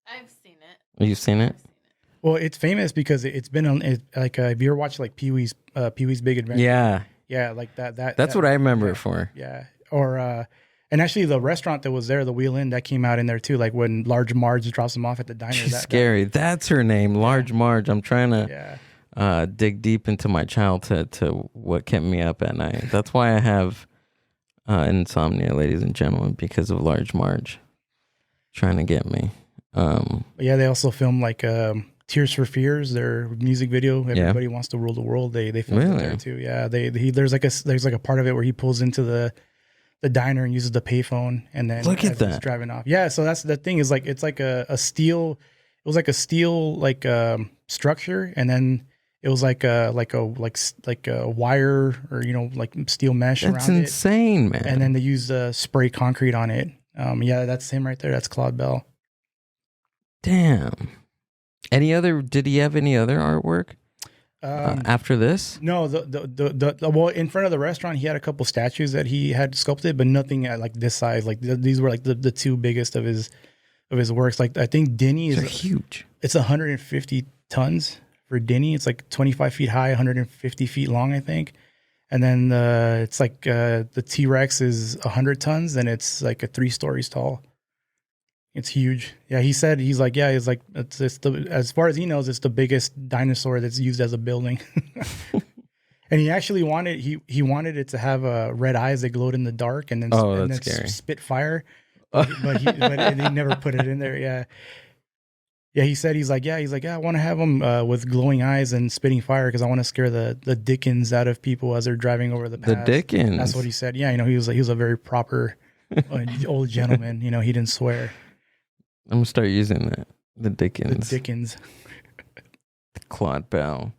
I've seen it. You've seen it? Well, it's famous because it's been on. Have you ever watched like Pee-wee's Big Adventure? Yeah. Yeah, like that. That's what I remember it for. Yeah. Or and actually the restaurant that was there, the Wheel Inn, that came out in there too. Like when Large Marge drops them off at the diner. She's scary. That's her name, Large Marge. I'm trying to. Dig deep into my childhood to what kept me up at night. That's why I have insomnia, ladies and gentlemen, because of Large Marge trying to get me. They also filmed like Tears for Fears, their music video. Everybody Wants to Rule the World. They filmed it there too. Yeah, there's like a part of it where he pulls into the diner and uses the payphone, and then look at that, he's driving off. Yeah, so that's the thing is like it's like a steel. It was like a steel structure, and then it was like a wire or like steel mesh around it. That's insane, man. And then they used spray concrete on it. That's him right there. That's Claude Bell. Damn. Did he have any other artwork after this? No, well, in front of the restaurant he had a couple statues that he had sculpted, but nothing at like this size. Like these were like the two biggest of his works. Like I think Denny is huge. It's 150 tons. For Denny, it's like 25 feet high, 150 feet long, I think. And then it's like the T-Rex is 100 tons, and it's like 3 stories tall. It's huge. Yeah, he's like it's as far as he knows, it's the biggest dinosaur that's used as a building. And he actually wanted he wanted it to have red eyes that glowed in the dark, and then spit fire. But they never put it in there. Yeah. Yeah, he said he's like, yeah, I want to have them with glowing eyes and spitting fire because I want to scare the Dickens out of people as they're driving over the The pass. Dickens. That's what he said. Yeah, he was a very proper old gentleman. He didn't swear. I'm gonna start using that. The Dickens. The Dickens. Claude Bell.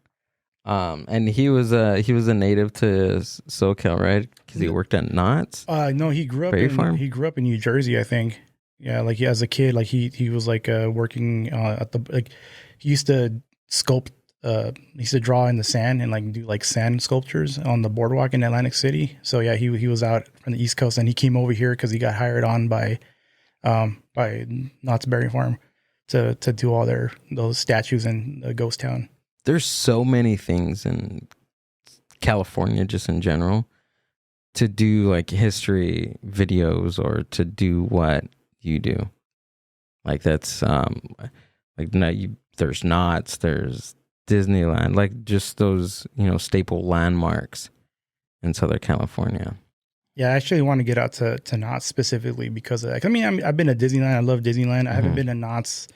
And he was a native to SoCal, right? Because he worked at Knott's. No, he grew up in New Jersey, I think. Yeah, like as a kid, like he was like working at the like he used to sculpt. He used to draw in the sand and like do like sand sculptures on the boardwalk in Atlantic City. So yeah, he was out from the East Coast and he came over here because he got hired on by Knott's Berry Farm to do all those statues in the ghost town. There's so many things in California, just in general, to do like history videos or to do what you do. Like that's there's Knott's, there's Disneyland, like just those staple landmarks in Southern California. Yeah, I actually want to get out to Knott's specifically because of that. I mean, I've been to Disneyland. I love Disneyland. I haven't been to Knott's,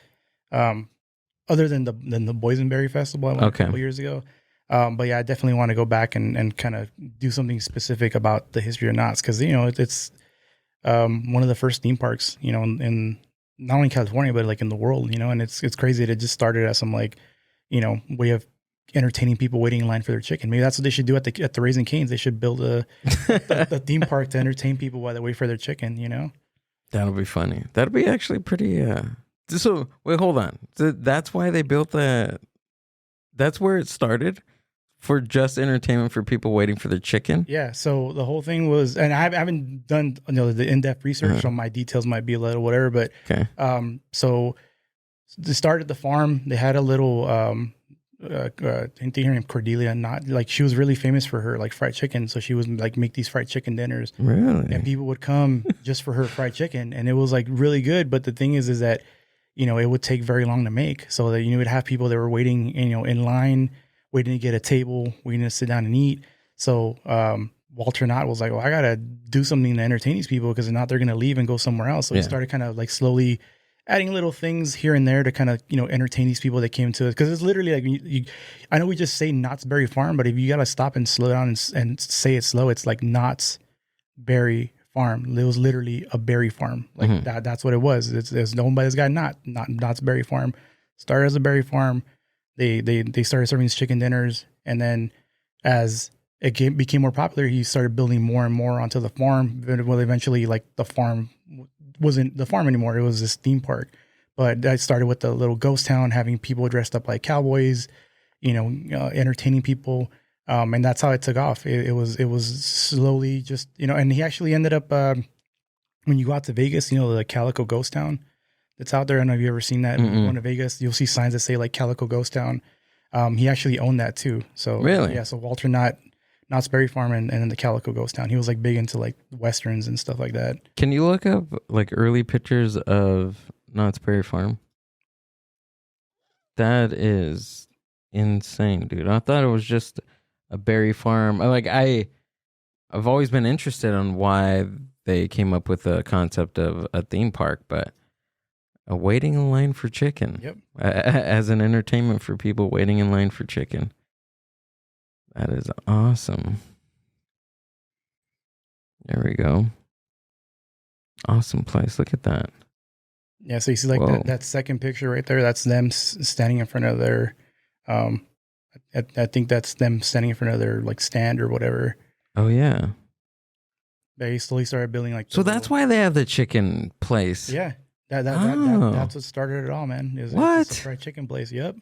other than the Boysenberry Festival I went a couple years ago. But yeah, I definitely want to go back and kind of do something specific about the history of Knott's because it's one of the first theme parks, in not only California but like in the world, and it's crazy that it just started as some like, way of entertaining people waiting in line for their chicken. Maybe that's what they should do at the Raising Cane's. They should build a theme park to entertain people while they wait for their chicken. That'll be funny. That'll be actually pretty. So wait, hold on. That's why they built that. That's where it started, for just entertainment for people waiting for their chicken. Yeah. So the whole thing was, and I haven't done the in-depth research, so my details might be a little whatever. But so they started the farm. They had a little. I think her name Cordelia, not like she was really famous for her like fried chicken. So she was like make these fried chicken dinners. Really? And people would come just for her fried chicken. And it was like really good. But the thing is that, it would take very long to make. So that, would have people that were waiting, in line, waiting to get a table, waiting to sit down and eat. So, Walter Knott was like, well, I got to do something to entertain these people because if not, they're going to leave and go somewhere else. So he started kind of like slowly adding little things here and there to kind of, entertain these people that came to it. Because it's literally like, I know we just say Knott's Berry Farm, but if you got to stop and slow down and say it slow, it's like Knott's Berry Farm. It was literally a berry farm. Like that's what it was. It's owned by this guy, Knott's Berry Farm. Started as a berry farm. They started serving these chicken dinners. And then as it became more popular, he started building more and more onto the farm. Well, eventually like the farm wasn't the farm anymore. It was this theme park. But I started with the little ghost town, having people dressed up like cowboys, entertaining people. And that's how it took off. It was slowly just, and he actually ended up, when you go out to Vegas, the Calico Ghost Town that's out there. I don't know if you've ever seen that. When you go to Vegas, you'll see signs that say like Calico Ghost Town. He actually owned that too. So really? Yeah. So Walter Knott's Berry Farm and then the Calico Ghost Town. He was like big into like Westerns and stuff like that. Can you look up like early pictures of Knott's Berry Farm? That is insane, dude. I thought it was just a berry farm. I've always been interested on why they came up with the concept of a theme park, but waiting in line for chicken. Yep. As an entertainment for people waiting in line for chicken. That is awesome. There we go. Awesome place. Look at that. Yeah. So you see like that second picture right there. That's them standing in front of their, I think that's them standing in front of their like stand or whatever. Oh yeah. They slowly started building like. So that's why they have the chicken place. Yeah, that's what started it all, man. It's a fried chicken place. Yep.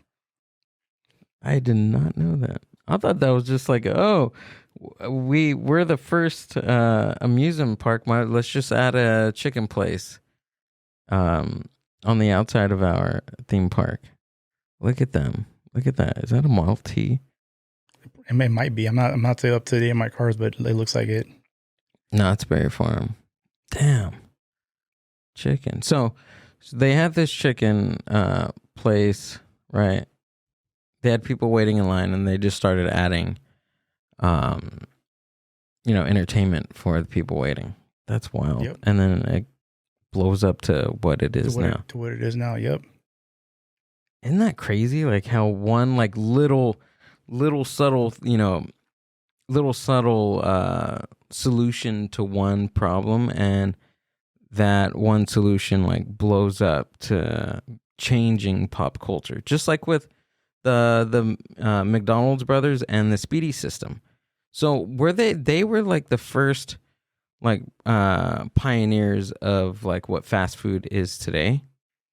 I did not know that. I thought that was just like, we're the first amusement park. Let's just add a chicken place, on the outside of our theme park. Look at them. Look at that. Is that a Model T? It might be. I'm not too up to date on my cars, but it looks like it. Knott's Berry Farm. Damn. Chicken. So they had this chicken place, right? They had people waiting in line, and they just started adding, entertainment for the people waiting. That's wild. Yep. And then it blows up to what it is now. To what it is now. Yep. Isn't that crazy? Like how one like little subtle, little subtle solution to one problem, and that one solution like blows up to changing pop culture. Just like with the McDonald's brothers and the Speedy System. So were they were like the first like pioneers of like what fast food is today.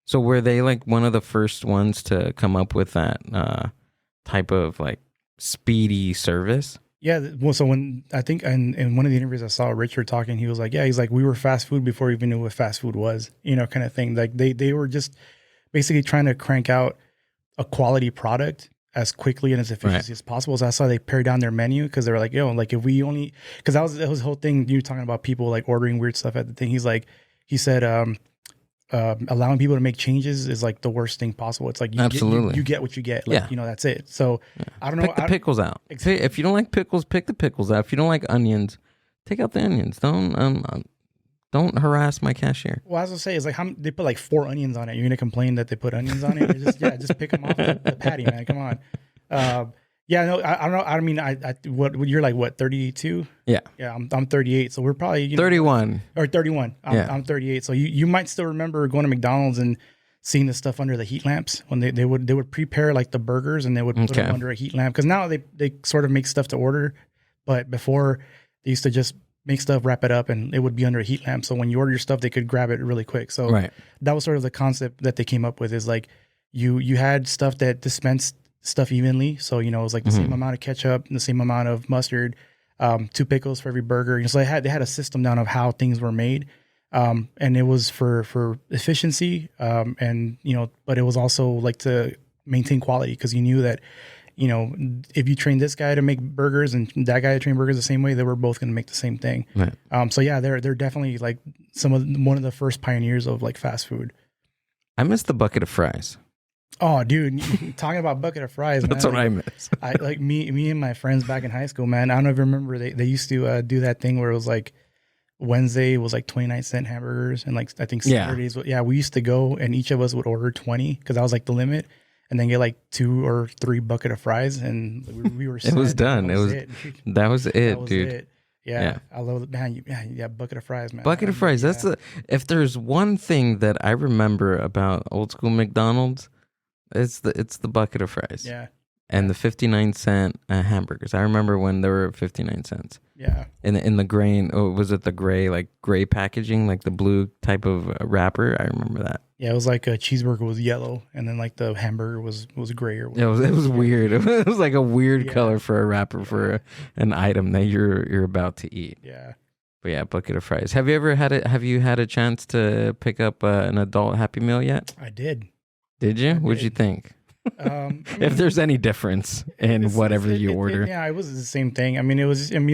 So were they like one of the first ones to come up with that type of like speedy service? Yeah, well, so when I think in one of the interviews I saw Richard talking, he was like, yeah, he's like, we were fast food before we even knew what fast food was, kind of thing. Like they were just basically trying to crank out a quality product as quickly and as efficiently as possible. So that's why they pared down their menu, because they were like, like if we only, because that was the whole thing. You were talking about people like ordering weird stuff at the thing. He said, allowing people to make changes is like the worst thing possible. It's like you get what you get. Like, that's it. So I don't know. Pick the pickles out. Exactly. If you don't like pickles, pick the pickles out. If you don't like onions, take out the onions. Don't harass my cashier. Well, I was gonna say is like they put like 4 onions on it. You're gonna complain that they put onions on it? Just pick them off the patty, man. Come on. I don't know. I mean, what you're like? What 32? Yeah. I'm 38, so we're probably 31 or 31. I'm 38, so you might still remember going to McDonald's and seeing the stuff under the heat lamps when they would prepare like the burgers and they would put them under a heat lamp, because now they sort of make stuff to order, but before they used to just make stuff, wrap it up, and it would be under a heat lamp. So when you order your stuff, they could grab it really quick. So that was sort of the concept that they came up with, is like you had stuff that dispensed stuff evenly. So, it was like the same amount of ketchup and the same amount of mustard, 2 pickles for every burger. So they had a system down of how things were made. And it was for efficiency. But it was also like to maintain quality, because you knew that, if you train this guy to make burgers and that guy to train burgers the same way, they were both going to make the same thing. Right. They're definitely like one of the first pioneers of like fast food. I miss the bucket of fries. Oh, dude, talking about bucket of fries, man. That's what I miss. I like me and my friends back in high school, man. I don't know if you remember, they used to do that thing where it was like Wednesday was like 29-cent hamburgers, and like I think Saturdays. Yeah, we used to go and each of us would order 20, because that was like the limit, and then get like 2 or 3 bucket of fries, and we were. It was done. That was it, dude. It. Yeah, I love it, man. Yeah, bucket of fries, man. Bucket of fries. That's if there's one thing that I remember about old school McDonald's, it's the bucket of fries. Yeah. And the 59-cent hamburgers. I remember when they were 59 cents. Yeah. In the grain, was it the gray packaging, like the blue type of wrapper? I remember that. Yeah, it was like a cheeseburger was yellow, and then like the hamburger was gray or whatever. It was weird. It was like a weird color for a wrapper for an item that you're about to eat. Yeah. But yeah, bucket of fries. Have you had a chance to pick up an adult Happy Meal yet? I did. Did you? What'd you think? If there's any difference in whatever you order. It was the same thing. It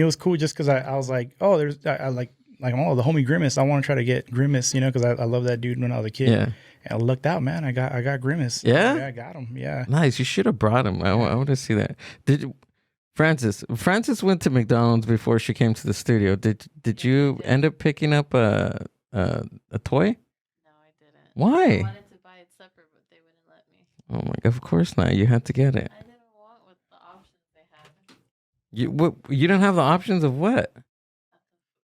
was cool just because I was like, oh, I like the homie Grimace. I want to try to get Grimace, because I love that dude when I was a kid. Yeah. And I looked out, man. I got Grimace. Yeah? Yeah, I got him. Yeah. Nice. You should have brought him. I want to see that. Francis went to McDonald's before she came to the studio. Did you end up picking up a toy? No, I didn't. Why? I wanted to buy it separate, but they wouldn't let me. Oh my! Of course not. You had to get it. I didn't want what the options they had. You don't have the options of what?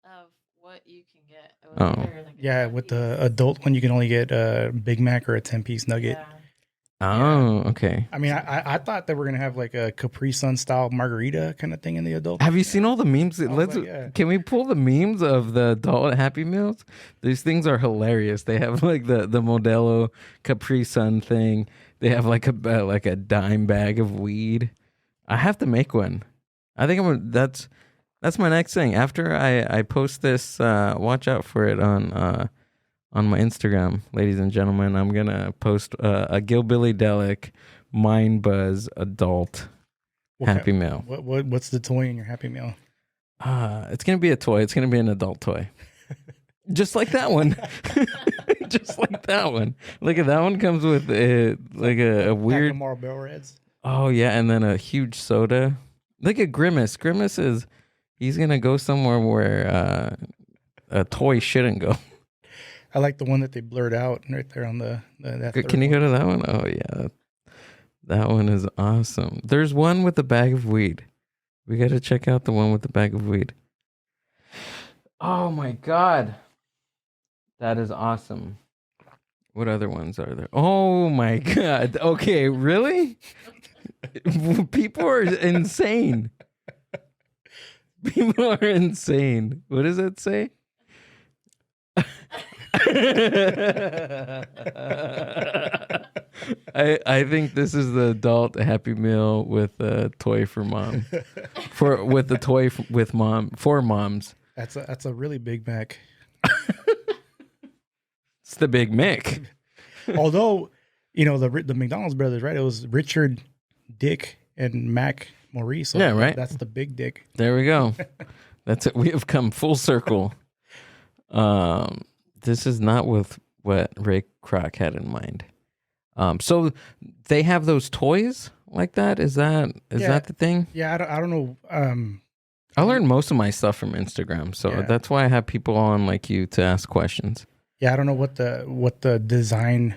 Of what you can get. It was with the adult one, you can only get a Big Mac or a 10-piece nugget. Yeah. Oh, okay. I thought that we're gonna have like a Capri Sun style margarita kind of thing in the adult. Have you seen all the memes? Can we pull the memes of the adult Happy Meals? These things are hilarious. They have like the Modelo Capri Sun thing. They have like a dime bag of weed. I have to make one. I think that's my next thing. After I post this, watch out for it on my Instagram, ladies and gentlemen. I'm gonna post a Gillbilly Delic Mind Buzz adult Happy Meal. What's the toy in your Happy Meal? It's gonna be a toy. It's gonna be an adult toy, just like that one. Just like that one. Look at that one. Comes with a weird Marlboro Reds. Oh yeah, and then a huge soda. Look at Grimace. Grimace he's gonna go somewhere where a toy shouldn't go. I like the one that they blurred out right there on the that. Can you go to that one? Oh yeah, That one is awesome. There's one with a bag of weed. We got to check out the one with the bag of weed. Oh my God. That is awesome. What other ones are there? Oh my God. Okay, really? People are insane. People are insane. What does that say? I think this is the adult Happy Meal with a toy for mom. With the toy with mom for moms. That's a really Big Mac. It's the Big Mick. Although, the McDonald's brothers, right? It was Richard, Dick, and Mac Maurice. So yeah, right. That's the Big Dick. There we go. That's it. We have come full circle. This is not with what Ray Kroc had in mind. So they have those toys like that. Is that the thing? Yeah, I don't know. I learned most of my stuff from Instagram, so that's why I have people on like you to ask questions. Yeah, I don't know what the design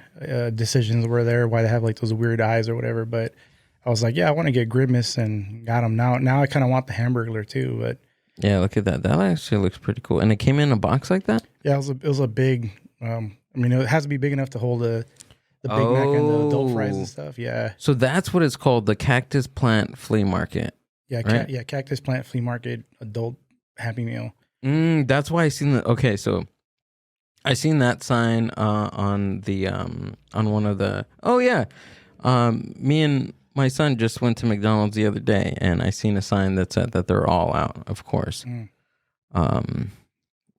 decisions were there, why they have like those weird eyes or whatever. But I was like, yeah, I want to get Grimace, and got him. Now I kind of want the Hamburglar too. But yeah, look at that. That actually looks pretty cool. And it came in a box like that. Yeah, it was a big. It has to be big enough to hold the Big Mac and the adult fries and stuff. Yeah. So that's what it's called, the Cactus Plant Flea Market. Yeah, right? Cactus Plant Flea Market adult Happy Meal. That's why I seen that. Okay, so I seen that sign on the on one of the. Oh yeah, me and my son just went to McDonald's the other day, and I seen a sign that said that they're all out. Of course.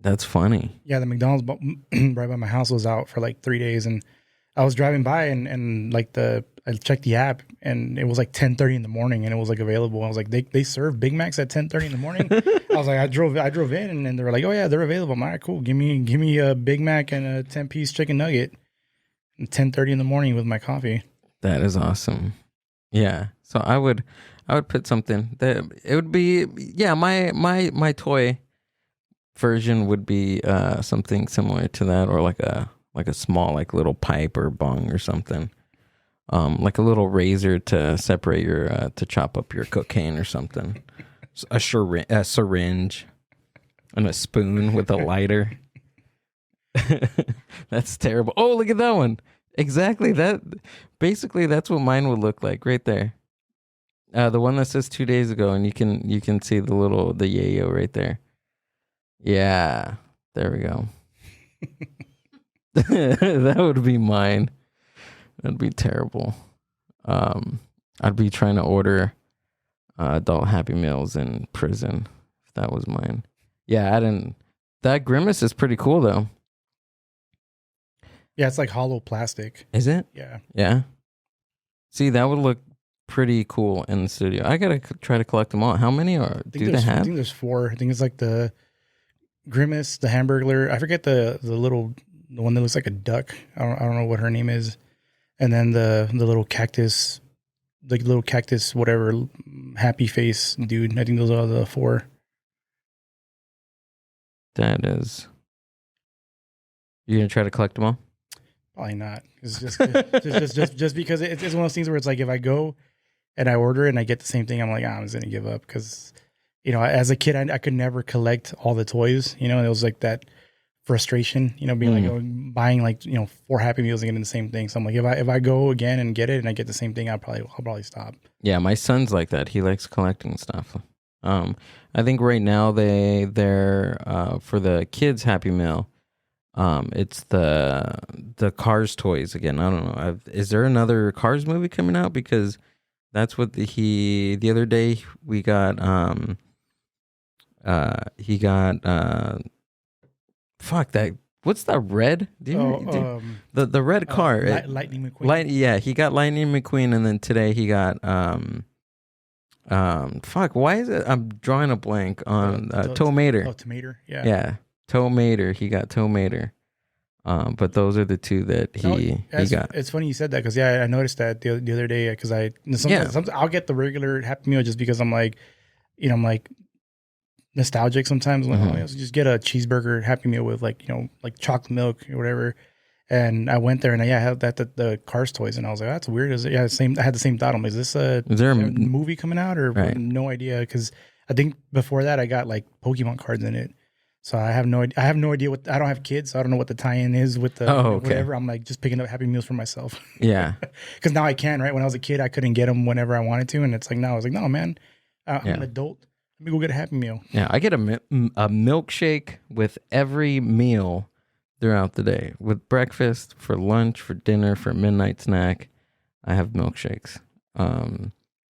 That's funny. Yeah, the McDonald's right by my house was out for like 3 days, and I was driving by and like I checked the app, and it was like 10:30 in the morning, and it was like available. I was like, they serve Big Macs at 10:30 in the morning. I was like, I drove in, and they were like, oh yeah, they're available. I'm like, all right, cool. Give me a Big Mac and a 10-piece chicken nugget. At 10:30 in the morning with my coffee. That is awesome. Yeah. So I would put something that it would be my toy version would be something similar to that, or like a small like little pipe or bong or something, like a little razor to separate your to chop up your cocaine or something, a syringe and a spoon with a lighter. That's terrible. Oh, look at that one. Exactly that. Basically, that's what mine would look like right there. The one that says 2 days ago, and you can see the yayo right there. Yeah, there we go. That would be mine. That'd be terrible. I'd be trying to order adult Happy Meals in prison if that was mine. Yeah, that Grimace is pretty cool though. Yeah, it's like hollow plastic. Is it? Yeah. Yeah. See, that would look pretty cool in the studio. I gotta try to collect them all. How many do they have? I think there's 4. I think it's like the Grimace, the Hamburglar. I forget the one that looks like a duck. I don't know what her name is. And then the little cactus, whatever, happy face dude. I think those are the 4. That is. You gonna try to collect them all? Probably not. It's just because it's one of those things where it's like if I go and I order it and I get the same thing, I'm like, I'm just gonna give up because, as a kid I could never collect all the toys. And it was like that frustration, being like buying like 4 Happy Meals and getting the same thing. So I'm like, if I go again and get it and I get the same thing, I'll probably stop. Yeah, my son's like that. He likes collecting stuff. I think right now they're for the kids Happy Meal. It's the Cars toys again. I don't know. Is there another Cars movie coming out? Because that's what the other day we got. He got fuck that. What's that red? The red car. Lightning McQueen. Yeah, he got Lightning McQueen, and then today he got fuck. Why is it? I'm drawing a blank on Tow Mater. Oh, Tomater. Yeah. Yeah. Tow Mater, he got Tow Mater. But those are the 2 that he got. It's funny you said that because I noticed that the other day because sometimes I'll get the regular Happy Meal just because I'm like, I'm like nostalgic sometimes. I'm like, let's just get a cheeseburger Happy Meal with like chocolate milk or whatever. And I went there and I had that the Cars toys, and I was like, that's weird. Is it? Yeah, same. I had the same thought. I'm like, is there a movie coming out or Right. no idea? Because I think before that I got like Pokemon cards in it. So I have no idea what, I don't have kids, so I don't know what the tie-in is with the whatever. I'm like just picking up Happy Meals for myself. Yeah. Because now I can, right? When I was a kid, I couldn't get them whenever I wanted to, and it's like now I was like, no, man, I'm an adult. Let me go get a Happy Meal. Yeah, I get a milkshake with every meal throughout the day. With breakfast, for lunch, for dinner, for midnight snack, I have milkshakes.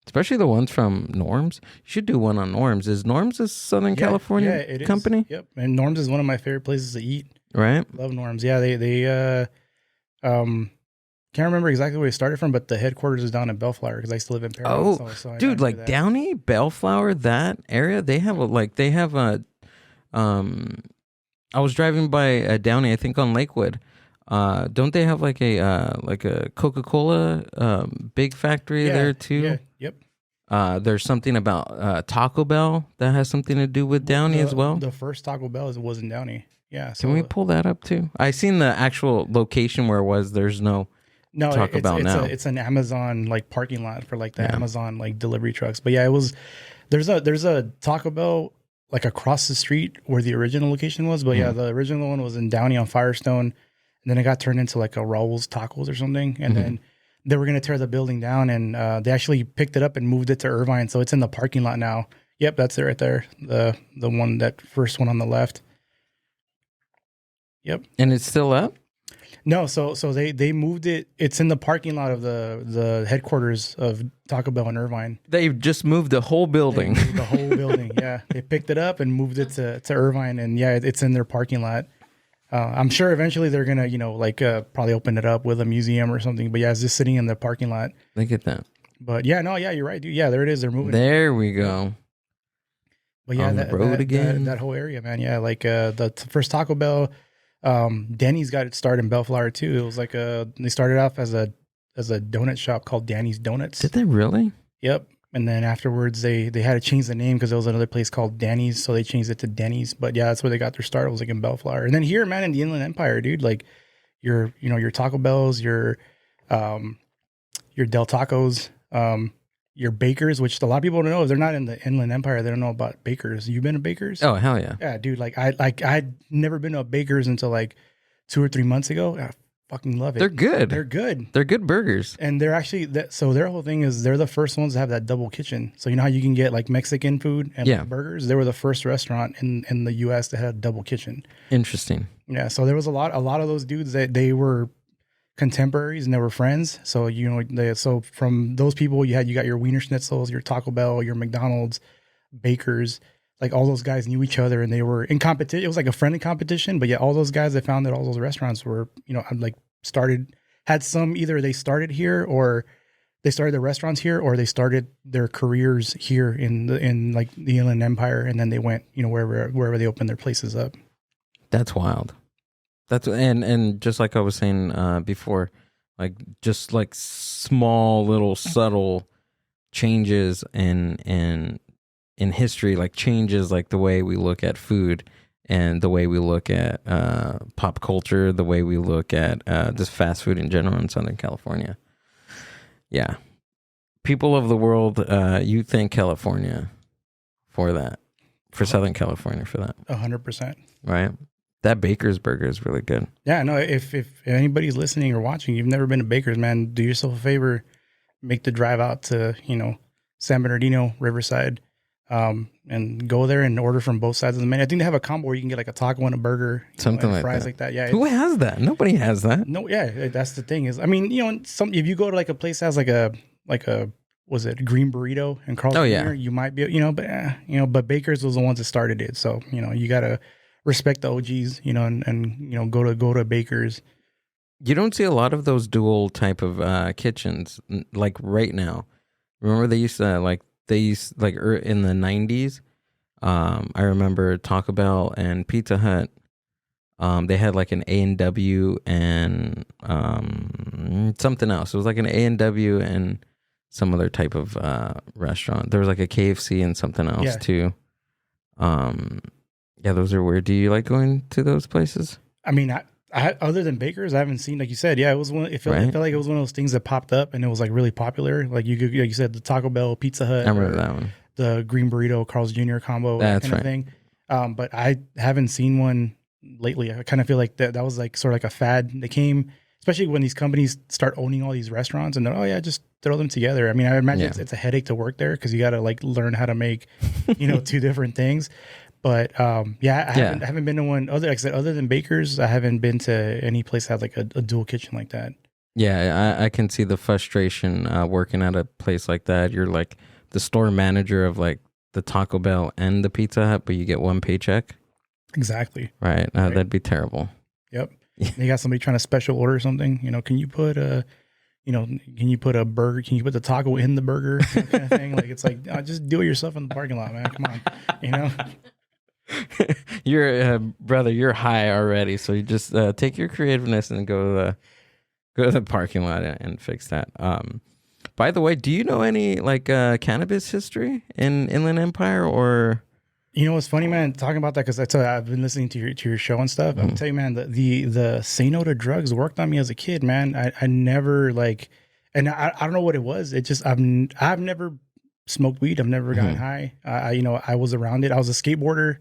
Especially the ones from Norms. You should do one on Norms. Is Norms a Southern California company? Yep. And Norms is one of my favorite places to eat. Right? Love Norms. Yeah, they can't remember exactly where it started from, but the headquarters is down in Bellflower because I used to live in Paramount. Oh, dude, like Downey, Bellflower, that area, they have I was driving by Downey, I think on Lakewood. Don't they have like a Coca-Cola big factory there too? Yeah. Yep. There's something about Taco Bell that has something to do with Downey as well. The first Taco Bell was in Downey. Yeah. Can we pull that up too? I seen the actual location where it was. There's no Taco Bell now. It's an Amazon like parking lot for like the Amazon like delivery trucks. But yeah, it was. There's a Taco Bell like across the street where the original location was. But yeah, the original one was in Downey on Firestone. And then it got turned into like a Raul's Tacos or something. And then they were going to tear the building down, and they actually picked it up and moved it to Irvine. So it's in the parking lot now. Yep, that's it right there. The one, that first one on the left. Yep. And it's still up? No, so they moved it. It's in the parking lot of the headquarters of Taco Bell in Irvine. They've just moved the whole building. The whole building, yeah. They picked it up and moved it to Irvine, and yeah, it's in their parking lot. I'm sure eventually they're gonna, probably open it up with a museum or something. But yeah, it's just sitting in the parking lot. Look at that. But yeah, no, yeah, you're right, dude. Yeah, there it is. They're moving. There we go. But yeah, on the road again. That whole area, man. Yeah, like the first Taco Bell, Danny's got it started in Bellflower too. It was like they started off as a donut shop called Danny's Donuts. Did they really? Yep. And then afterwards, they had to change the name because there was another place called Danny's, so they changed it to Denny's. But yeah, that's where they got their start. It was like in Bellflower, and then here, man, in the Inland Empire, dude, like your Taco Bells, your Del Tacos, your Bakers, which a lot of people don't know. If they're not in the Inland Empire, they don't know about Bakers. You been to Bakers? Oh, hell yeah. Yeah, dude. I'd never been to a Bakers until like 2 or 3 months ago. I fucking love it. They're good. They're good. They're good burgers. And they're actually, so their whole thing is they're the first ones to have that double kitchen. So you know how you can get like Mexican food and burgers? They were the first restaurant in the U.S. that had a double kitchen. Interesting. Yeah, so there was a lot of those dudes that they were contemporaries and they were friends. So so from those people you got your Wiener Schnitzels, your Taco Bell, your McDonald's, Bakers, like all those guys knew each other and they were in competition. It was like a friendly competition, but yeah, all those guys that founded all those restaurants were had some, either they started here or they started their restaurants here or they started their careers here in like the Inland Empire, and then they went wherever they opened their places up. That's wild. That's and just like I was saying before, like just like small little subtle changes in history, like changes like the way we look at food and the way we look at pop culture, the way we look at just fast food in general in Southern California. Yeah, people of the world, you thank California for that, for Southern California for that. 100%. Right. That Baker's burger is really good. Yeah, no, if anybody's listening or watching, you've never been to Baker's, man, do yourself a favor, make the drive out to, San Bernardino, Riverside, and go there and order from both sides of the menu. I think they have a combo where you can get like a taco and a burger, something and like fries that. Like that. Yeah. Who has that? Nobody has that. No, yeah, that's the thing is, I mean, if you go to like a place that has like a was it green burrito in Carl's Jr., you might be, but Baker's was the ones that started it. So, you gotta respect the OGs, and go to Baker's. You don't see a lot of those dual type of kitchens like right now. Remember they used in the 90s. I remember Taco Bell and Pizza Hut. They had like an A&W and something else. It was like an A&W and some other type of restaurant. There was like a KFC and something else too. Yeah, those are weird. Do you like going to those places? I mean, Other than Baker's, I haven't seen, like you said, yeah, it was one. It felt like it was one of those things that popped up and it was like really popular. Like like you said, the Taco Bell, Pizza Hut, I remember that one. the Green Burrito, Carl's Jr. combo, That's that kind of thing. But I haven't seen one lately. I kind of feel like that was like sort of like a fad. They came, especially when these companies start owning all these restaurants and they're, oh yeah, just throw them together. I mean, I imagine it's a headache to work there because you got to like learn how to make, two different things. But I haven't been to one other. Like I said, other than Baker's, I haven't been to any place that has like a dual kitchen like that. Yeah, I can see the frustration working at a place like that. You're like the store manager of like the Taco Bell and the Pizza Hut, but you get one paycheck. Exactly. Right. That'd be terrible. Yep. You got somebody trying to special order something. Can you put a burger? Can you put the taco in the burger? Kind of thing. Like it's like just do it yourself in the parking lot, man. Come on. You're brother, you're high already, so you just take your creativeness and go to the parking lot and fix that. By the way, do you know any like cannabis history in Inland Empire or? What's funny, man, talking about that, because I've been listening to your show and stuff. I'm tell you, man, the say no to drugs worked on me as a kid, man. I never like, and I don't know what it was. It just I've never smoked weed. I've never gotten high. I was around it. I was a skateboarder.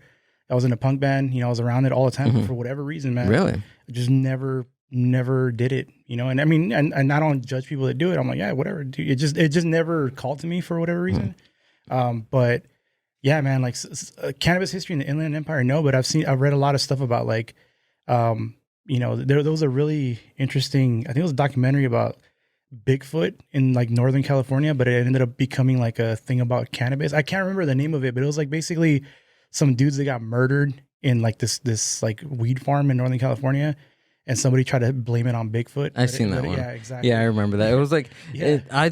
I was in a punk band. I was around it all the time. But for whatever reason, man, really, I just never did it. And I mean, and I don't judge people that do it. I'm like, yeah, whatever. Dude, it just never called to me for whatever reason. But yeah, man, like cannabis history in the Inland Empire, no, but I've read a lot of stuff about like, there was a really interesting, I think it was a documentary about Bigfoot in like Northern California, but it ended up becoming like a thing about cannabis. I can't remember the name of it, but it was like basically some dudes that got murdered in like this like weed farm in Northern California, and somebody tried to blame it on Bigfoot. I've seen that one. Yeah, exactly. Yeah, I remember that. It was like, I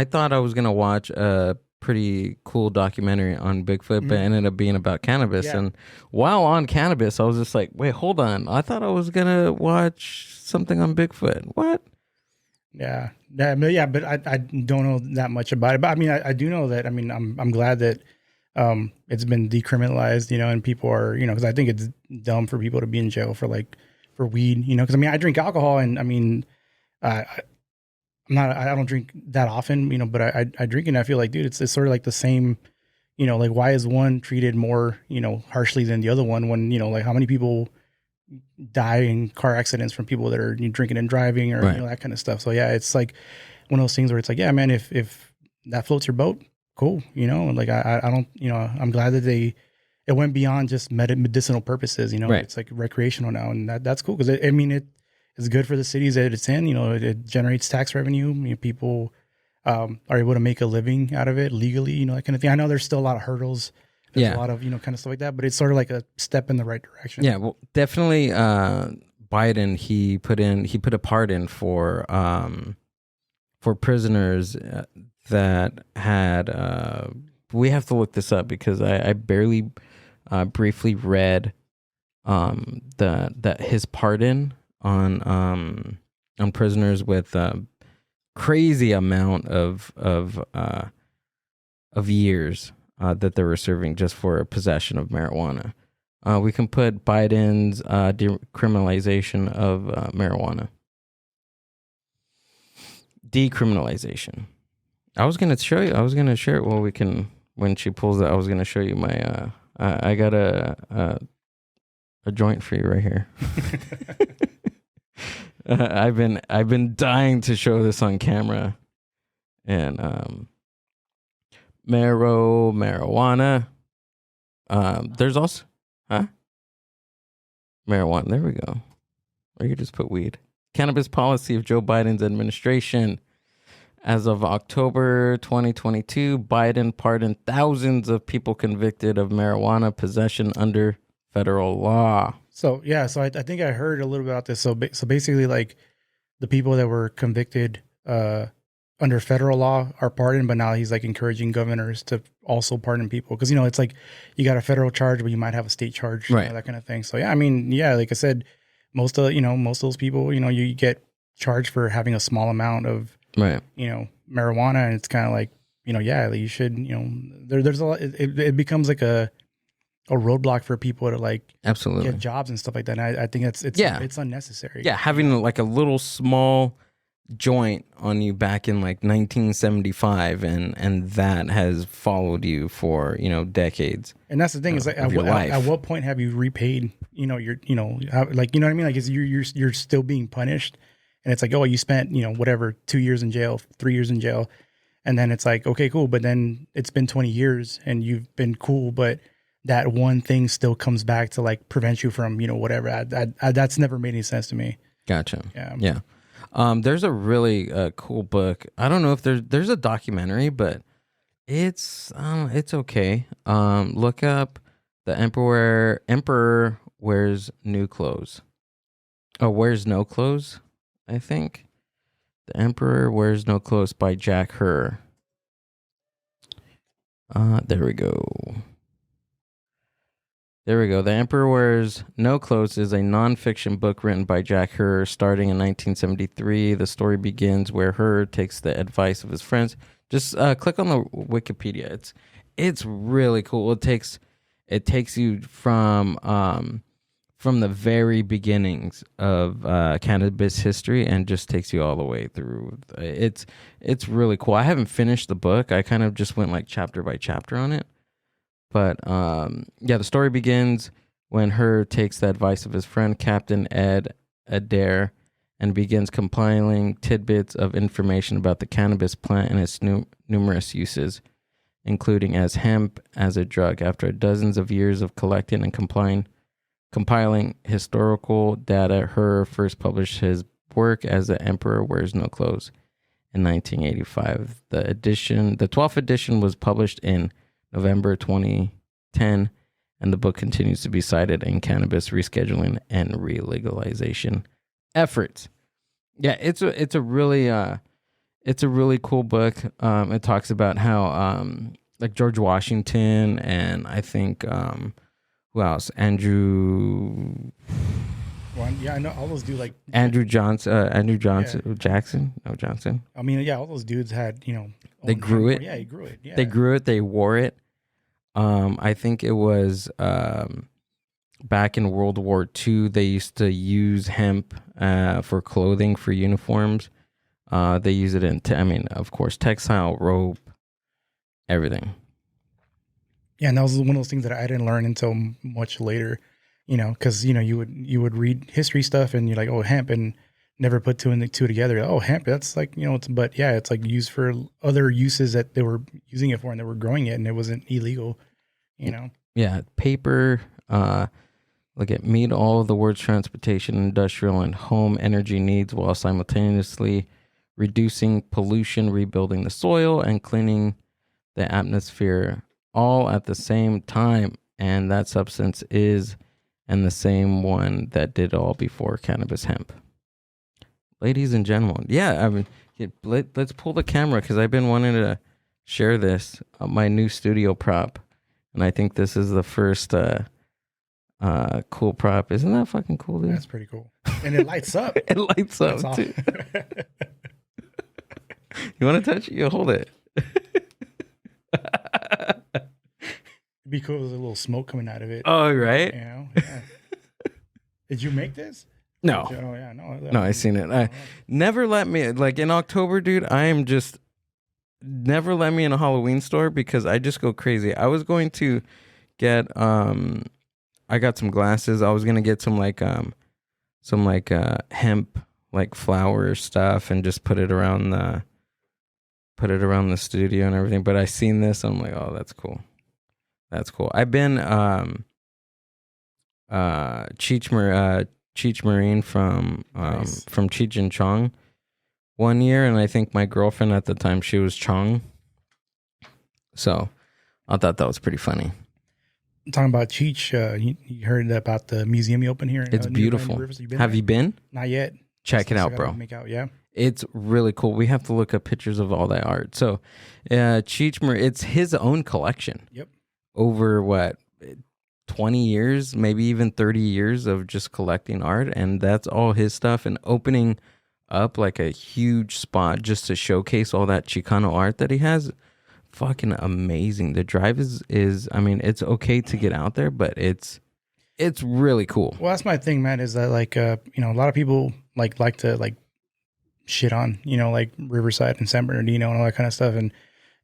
thought I was going to watch a pretty cool documentary on Bigfoot, but it ended up being about cannabis. Yeah. And while on cannabis, I was just like, wait, hold on. I thought I was going to watch something on Bigfoot. What? Yeah. But I don't know that much about it. But I mean, I do know that, I mean, I'm glad that it's been decriminalized, and people are, because I think it's dumb for people to be in jail for weed, because I mean, I drink alcohol, and I mean, I don't drink that often, but I drink, and I feel like, dude, it's sort of like the same, like why is one treated more, harshly than the other one when, like how many people die in car accidents from people that are drinking and driving or that kind of stuff. So yeah, it's like one of those things where it's like, yeah, man, if that floats your boat, cool. Like I don't, I'm glad that it went beyond just medicinal purposes, It's like recreational now, and that's cool because it's good for the cities that it's in. It generates tax revenue. People are able to make a living out of it legally. That kind of thing. I know there's still a lot of hurdles. There's a lot of kind of stuff like that, but it's sort of like a step in the right direction. Yeah, well, definitely. Biden he put a part in for prisoners that had. We have to look this up because I barely briefly read that his pardon on prisoners with crazy amount of years that they were serving just for possession of marijuana. We can put Biden's decriminalization of marijuana. Decriminalization. I was gonna show you. I was gonna share it. Well, we can when she pulls it. I was gonna show you my. I got a joint for you right here. I've been dying to show this on camera, and marijuana. There's also marijuana. There we go. Or you just put weed. Cannabis policy of Joe Biden's administration. As of October 2022, Biden pardoned thousands of people convicted of marijuana possession under federal law. So yeah, I think I heard a little bit about this. So basically, like the people that were convicted under federal law are pardoned, but now he's like encouraging governors to also pardon people because it's like you got a federal charge, but you might have a state charge, right? That kind of thing. So yeah, I mean, yeah, like I said, most of those people, you get charged for having a small amount of marijuana, and it's kind of like, yeah, you should, there's a lot. It becomes like a a roadblock for people to like Absolutely. get jobs and stuff like that. And I think it's unnecessary. Yeah, having like a little small joint on you back in like 1975, and that has followed you for decades. And that's the thing is like at what point have you repaid your like you know what I mean, like is you're still being punished, and it's like, oh, you spent whatever 2 years in jail, 3 years in jail, and then it's like, okay, cool, but then it's been 20 years and you've been cool, but that one thing still comes back to like prevent you from whatever. I that's never made any sense to me. Gotcha. Yeah. There's a really cool book. I don't know if there's a documentary, but it's okay. Look up The Emperor Wears New Clothes. Oh, Wears No Clothes, I think. The Emperor Wears No Clothes by Jack Herr. There we go. The Emperor Wears No Clothes is a nonfiction book written by Jack Herr starting in 1973. The story begins where Herr takes the advice of his friends. Just click on the Wikipedia. It's really cool. It takes you from the very beginnings of cannabis history and just takes you all the way through. It's really cool. I haven't finished the book. I kind of just went like chapter by chapter on it. But the story begins when Herr takes the advice of his friend Captain Ed Adair and begins compiling tidbits of information about the cannabis plant and its numerous uses, including as hemp as a drug. After dozens of years of collecting and compiling historical data, Herr first published his work as The Emperor Wears No Clothes in 1985. The 12th edition was published in November 2010, and the book continues to be cited in cannabis rescheduling and re-legalization efforts. Yeah, it's a really cool book. It talks about how like George Washington and I think who else? Andrew. Well, yeah, I know all those dudes like Andrew Jackson. No, Johnson. I mean, yeah, all those dudes had they grew it. Yeah, he grew it. Yeah. They grew it. They wore it. I think it was back in World War II. They used to use hemp for clothing, for uniforms. They use it of course, textile, rope, everything. Yeah, and that was one of those things that I didn't learn until much later. Because you would read history stuff and you're like, oh, hemp, and never put two and two together. Oh, hemp, that's like it's like used for other uses that they were using it for, and they were growing it, and it wasn't illegal. Yeah, paper. Look at meet all of the world's transportation, industrial, and home energy needs while simultaneously reducing pollution, rebuilding the soil, and cleaning the atmosphere, all at the same time. And that substance is the same one that did all before cannabis hemp. Ladies and gentlemen, let's pull the camera because I've been wanting to share this, my new studio prop, and I think this is the first cool prop. Isn't that fucking cool, dude? That's pretty cool, and it lights up. It lights up too. You want to touch it? You hold it. It'd be cool if there's a little smoke coming out of it. Oh, right. Yeah. Did you make this? No. Oh yeah, no. I seen it. Never let me, like in October, dude. I am just never let me in a Halloween store because I just go crazy. I was going to get I got some glasses. I was gonna get some hemp like flower stuff and just put it around the studio and everything. But I seen this. I'm like, oh, that's cool. That's cool. I've been Cheech Marine from Nice. from Cheech and Chong one year, and I think my girlfriend at the time, she was Chong. So I thought that was pretty funny. Talking about Cheech, you heard about the museum he opened here? It's beautiful. Have you been? Not yet. Check it Still out, gotta bro. Make out, yeah. It's really cool. We have to look up pictures of all that art. So Cheech Marine, it's his own collection. Yep. Over 20 years, maybe even 30 years of just collecting art, and that's all his stuff, and opening up like a huge spot just to showcase all that Chicano art that he has. fucking amazing. The drive is I mean, it's okay to get out there, but it's really cool. Well, that's my thing, man, is that like a lot of people like to shit on, like Riverside and San Bernardino and all that kind of stuff. And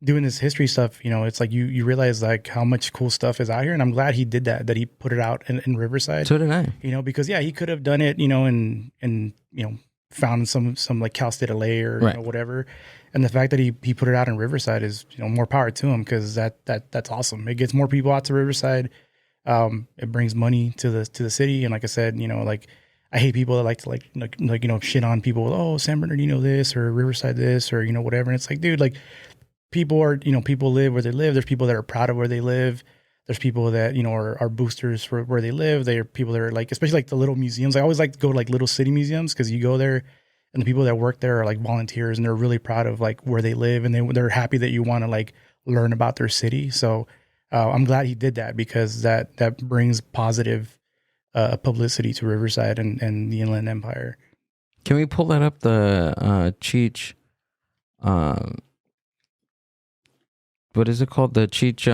doing this history stuff, it's like you realize like how much cool stuff is out here. And I'm glad he did that he put it out in Riverside. So did I. Because he could have done it, and found some like Cal State LA or right. Whatever. And the fact that he put it out in Riverside is, more power to him, because that's awesome. It gets more people out to Riverside. It brings money to the city. And like I said, like, I hate people that like to shit on people. Oh, San Bernardino this or Riverside this or whatever. And it's like, dude, like, people live where they live. There's people that are proud of where they live. There's people that are boosters for where they live. There are people that are like, especially like the little museums. I always like to go to like little city museums, because you go there and the people that work there are like volunteers, and they're really proud of like where they live, and they're happy that you want to like learn about their city. So I'm glad he did that, because that brings positive publicity to Riverside and the Inland Empire. Can we pull that up? The Cheech, what is it called? The Cheech.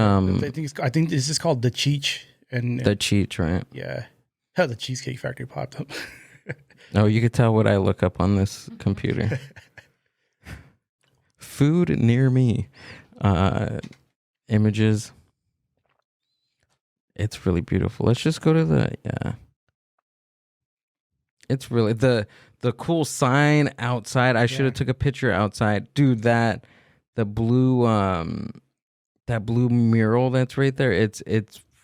I think this is called the Cheech and the Cheech, right? Yeah, how the Cheesecake Factory popped up. Oh, you could tell what I look up on this computer. Food near me, images. It's really beautiful. Let's just go to the It's really the cool sign outside. I should have took a picture outside, dude. That blue mural that's right there. It's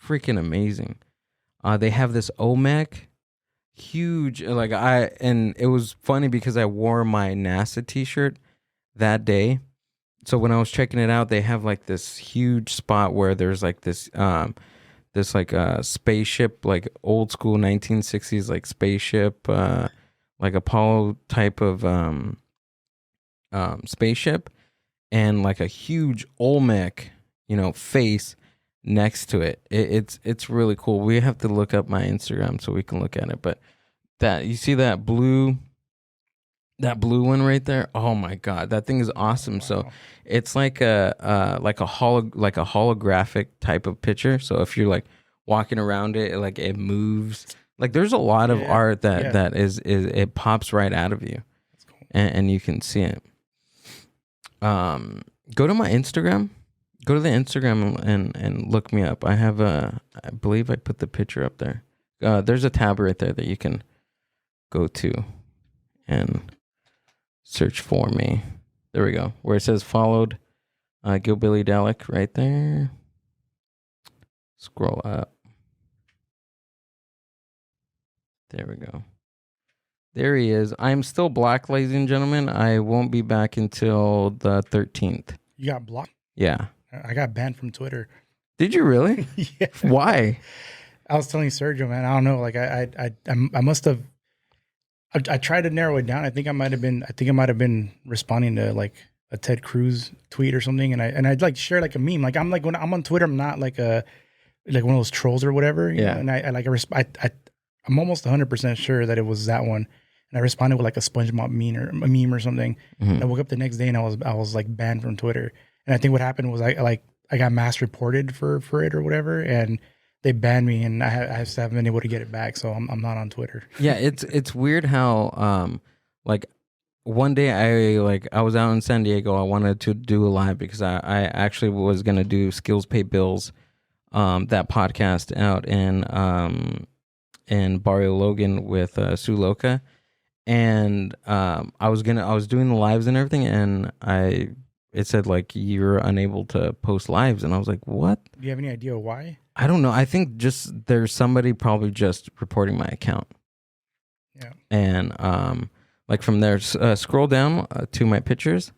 freaking amazing. They have this Olmec, huge. And it was funny because I wore my NASA t-shirt that day. So when I was checking it out, they have like this huge spot where there's like this like spaceship, like old school 1960s like spaceship, like Apollo type of spaceship, and like a huge Olmec, face next to it. It's really cool. We have to look up my Instagram so we can look at it. But that, you see that blue one right there? Oh my god, that thing is awesome. Wow. So it's like a holographic type of picture. So if you're like walking around it, like it moves. Like there's a lot of art that is it pops right out of you. That's cool. And you can see it. Go to my Instagram. Go to the Instagram and look me up. I believe I put the picture up there. There's a tab right there that you can go to and search for me. There we go. Where it says followed, Gill Billy Dalek right there. Scroll up. There we go. There he is. I'm still black, ladies and gentlemen. I won't be back until the 13th. You got blocked? Yeah. I got banned from Twitter. Did you really? Yeah. Why? I was telling Sergio, man, I don't know. Like I must have. I tried to narrow it down. I think I might have been responding to like a Ted Cruz tweet or something, and I'd like share like a meme. Like I'm like, when I'm on Twitter, I'm not like one of those trolls or whatever. You know? And I'm almost 100% sure that it was that one. And I responded with like a SpongeBob meme or something. Mm-hmm. And I woke up the next day and I was like banned from Twitter. And I think what happened was I got mass reported for it or whatever, and they banned me, and I haven't been able to get it back. So I'm not on Twitter. Yeah, it's weird how like one day I was out in San Diego. I wanted to do a live because I actually was gonna do Skills Pay Bills, that podcast out in Barrio Logan with Sue Loca, and I was doing the lives and everything, and it said like you're unable to post lives, and I was like, what? Do you have any idea why? I don't know. I think just there's somebody probably just reporting my account. Yeah. And like from there, scroll down to my pictures.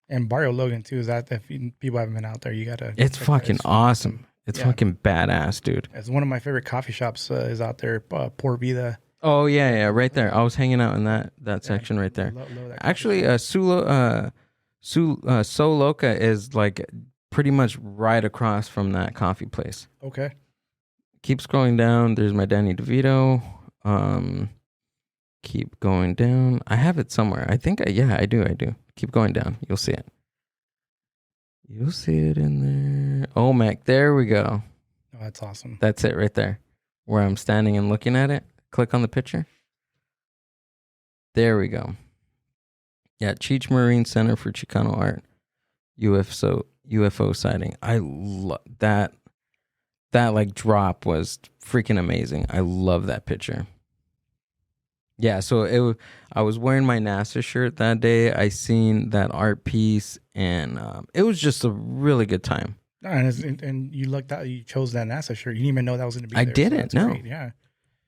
And Barrio Logan too. Is that if people haven't been out there, you gotta. It's fucking awesome. It's fucking badass, dude. It's one of my favorite coffee shops is out there. Por Vida. Oh yeah, right there. I was hanging out in that section right there. Love actually, So Loca is like pretty much right across from that coffee place. Okay. Keep scrolling down. There's my Danny DeVito. Keep going down. I have it somewhere. I think I do. Keep going down. You'll see it. You'll see it in there. Oh, Mac, there we go. Oh, that's awesome. That's it right there. Where I'm standing and looking at it. Click on the picture. There we go. Yeah, Cheech Marine Center for Chicano Art. UFO sighting. I love that. That like drop was freaking amazing. I love that picture. Yeah, so I was wearing my NASA shirt that day. I seen that art piece, and it was just a really good time. And you lucked out. You chose that NASA shirt. You didn't even know that was going to be I there. didn't. No. Great. Yeah.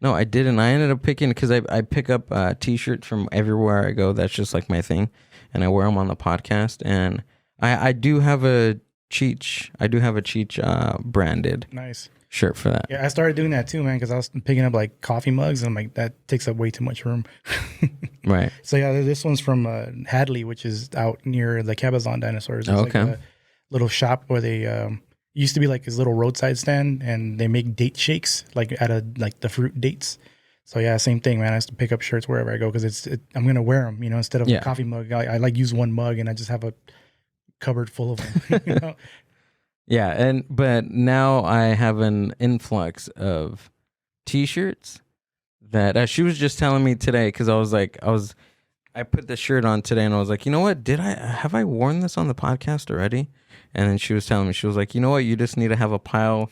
No, I didn't. I ended up picking because I pick up T-shirts from everywhere I go. That's just like my thing, and I wear them on the podcast. And I do have a Cheech. Branded Nice shirt for that. Yeah, I started doing that too, man, because I was picking up like coffee mugs, and I'm like, that takes up way too much room. Right. So yeah, this one's from Hadley, which is out near the Cabazon dinosaurs. It's okay. Like a little shop where they used to be like this little roadside stand, and they make date shakes like out of like the fruit dates. So yeah, same thing, man. I used to pick up shirts wherever I go because I'm gonna wear them, instead of a coffee mug. I like use one mug and I just have a cupboard full of them. Yeah, but now I have an influx of T-shirts that she was just telling me today, because I put the shirt on today and I was like, you know what? Have I worn this on the podcast already? And then she was telling me, she was like, you know what? You just need to have a pile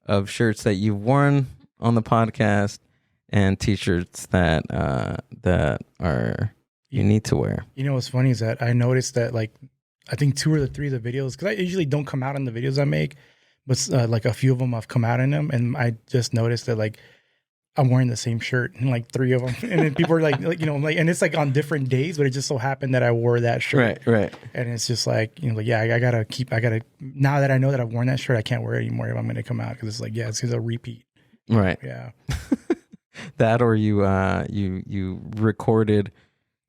of shirts that you've worn on the podcast and T-shirts that are you need to wear. What's funny is that I noticed that like I think 2 or 3 of the videos, because I usually don't come out in the videos I make, but like a few of them I've come out in them, and I just noticed that like I'm wearing the same shirt in like 3 of them, and then people are like and it's like on different days, but it just so happened that I wore that shirt. Right. And it's just like, I gotta now that I know that I've worn that shirt, I can't wear it anymore if I'm gonna come out, because it's like, it's a repeat. Right. Yeah. That, or you recorded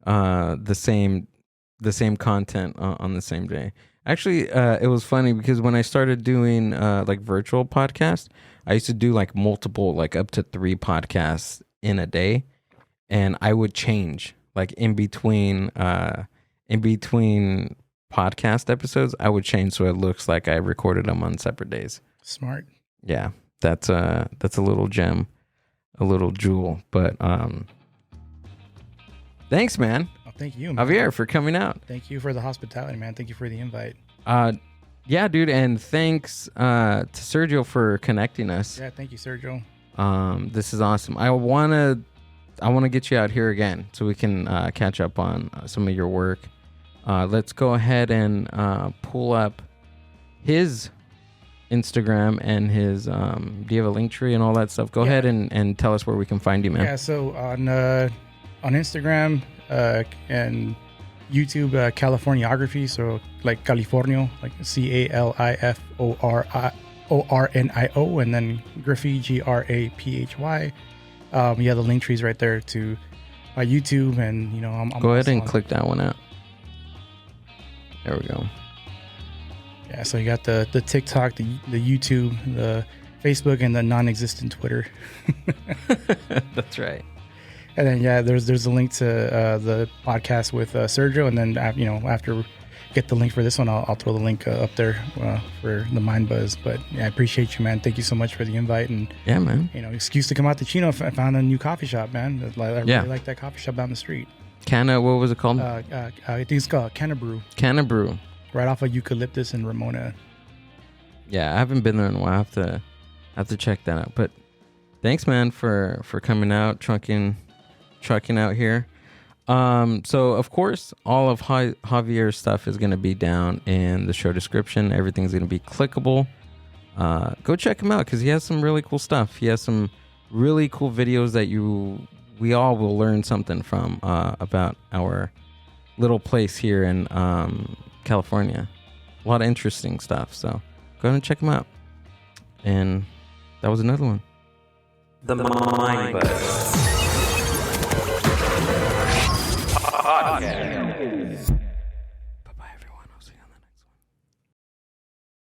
the same content on the same day. Actually, it was funny because when I started doing like virtual podcasts, I used to do like multiple, like up to 3 podcasts in a day, and I would change like in between podcast episodes. I would change so it looks like I recorded them on separate days. Smart. Yeah, that's a little gem, a little jewel. But thanks, man. Thank you, man. Javier, for coming out. Thank you for the hospitality, man. Thank you for the invite. Yeah, dude, and thanks to Sergio for connecting us. Yeah, thank you, Sergio. This is awesome. I wanna get you out here again so we can catch up on some of your work. Let's go ahead and pull up his Instagram and his do you have a link tree and all that stuff? Go ahead and tell us where we can find you, man. Yeah, so on Instagram and YouTube, Californiography, so like Californio, like CALIFORNIO, and then Graphy, GRAPHY. The link tree's right there to my YouTube, and I'm go ahead and click that one out. There we go. Yeah, so you got the TikTok, the YouTube, the Facebook, and the non-existent Twitter. That's right. And then there's a link to the podcast with Sergio, and then after get the link for this one, I'll throw the link up there for the Mind Buzz. But yeah, I appreciate you, man. Thank you so much for the invite, and yeah, man. Excuse to come out to Chino. I found a new coffee shop, man. I really like that coffee shop down the street. What was it called? I think it's called Cannabis. Cannabis. Right off of Eucalyptus and Ramona. Yeah, I haven't been there in a while. I have to check that out. But thanks, man, for coming out, trucking out here. So of course all of Javier's stuff is going to be down in the show description. Everything's going to be clickable. Go check him out because he has some really cool stuff. He has some really cool videos that we all will learn something from about our little place here in California. A lot of interesting stuff. So go ahead and check him out. And that was another one. The Mind Buzz. Podcast.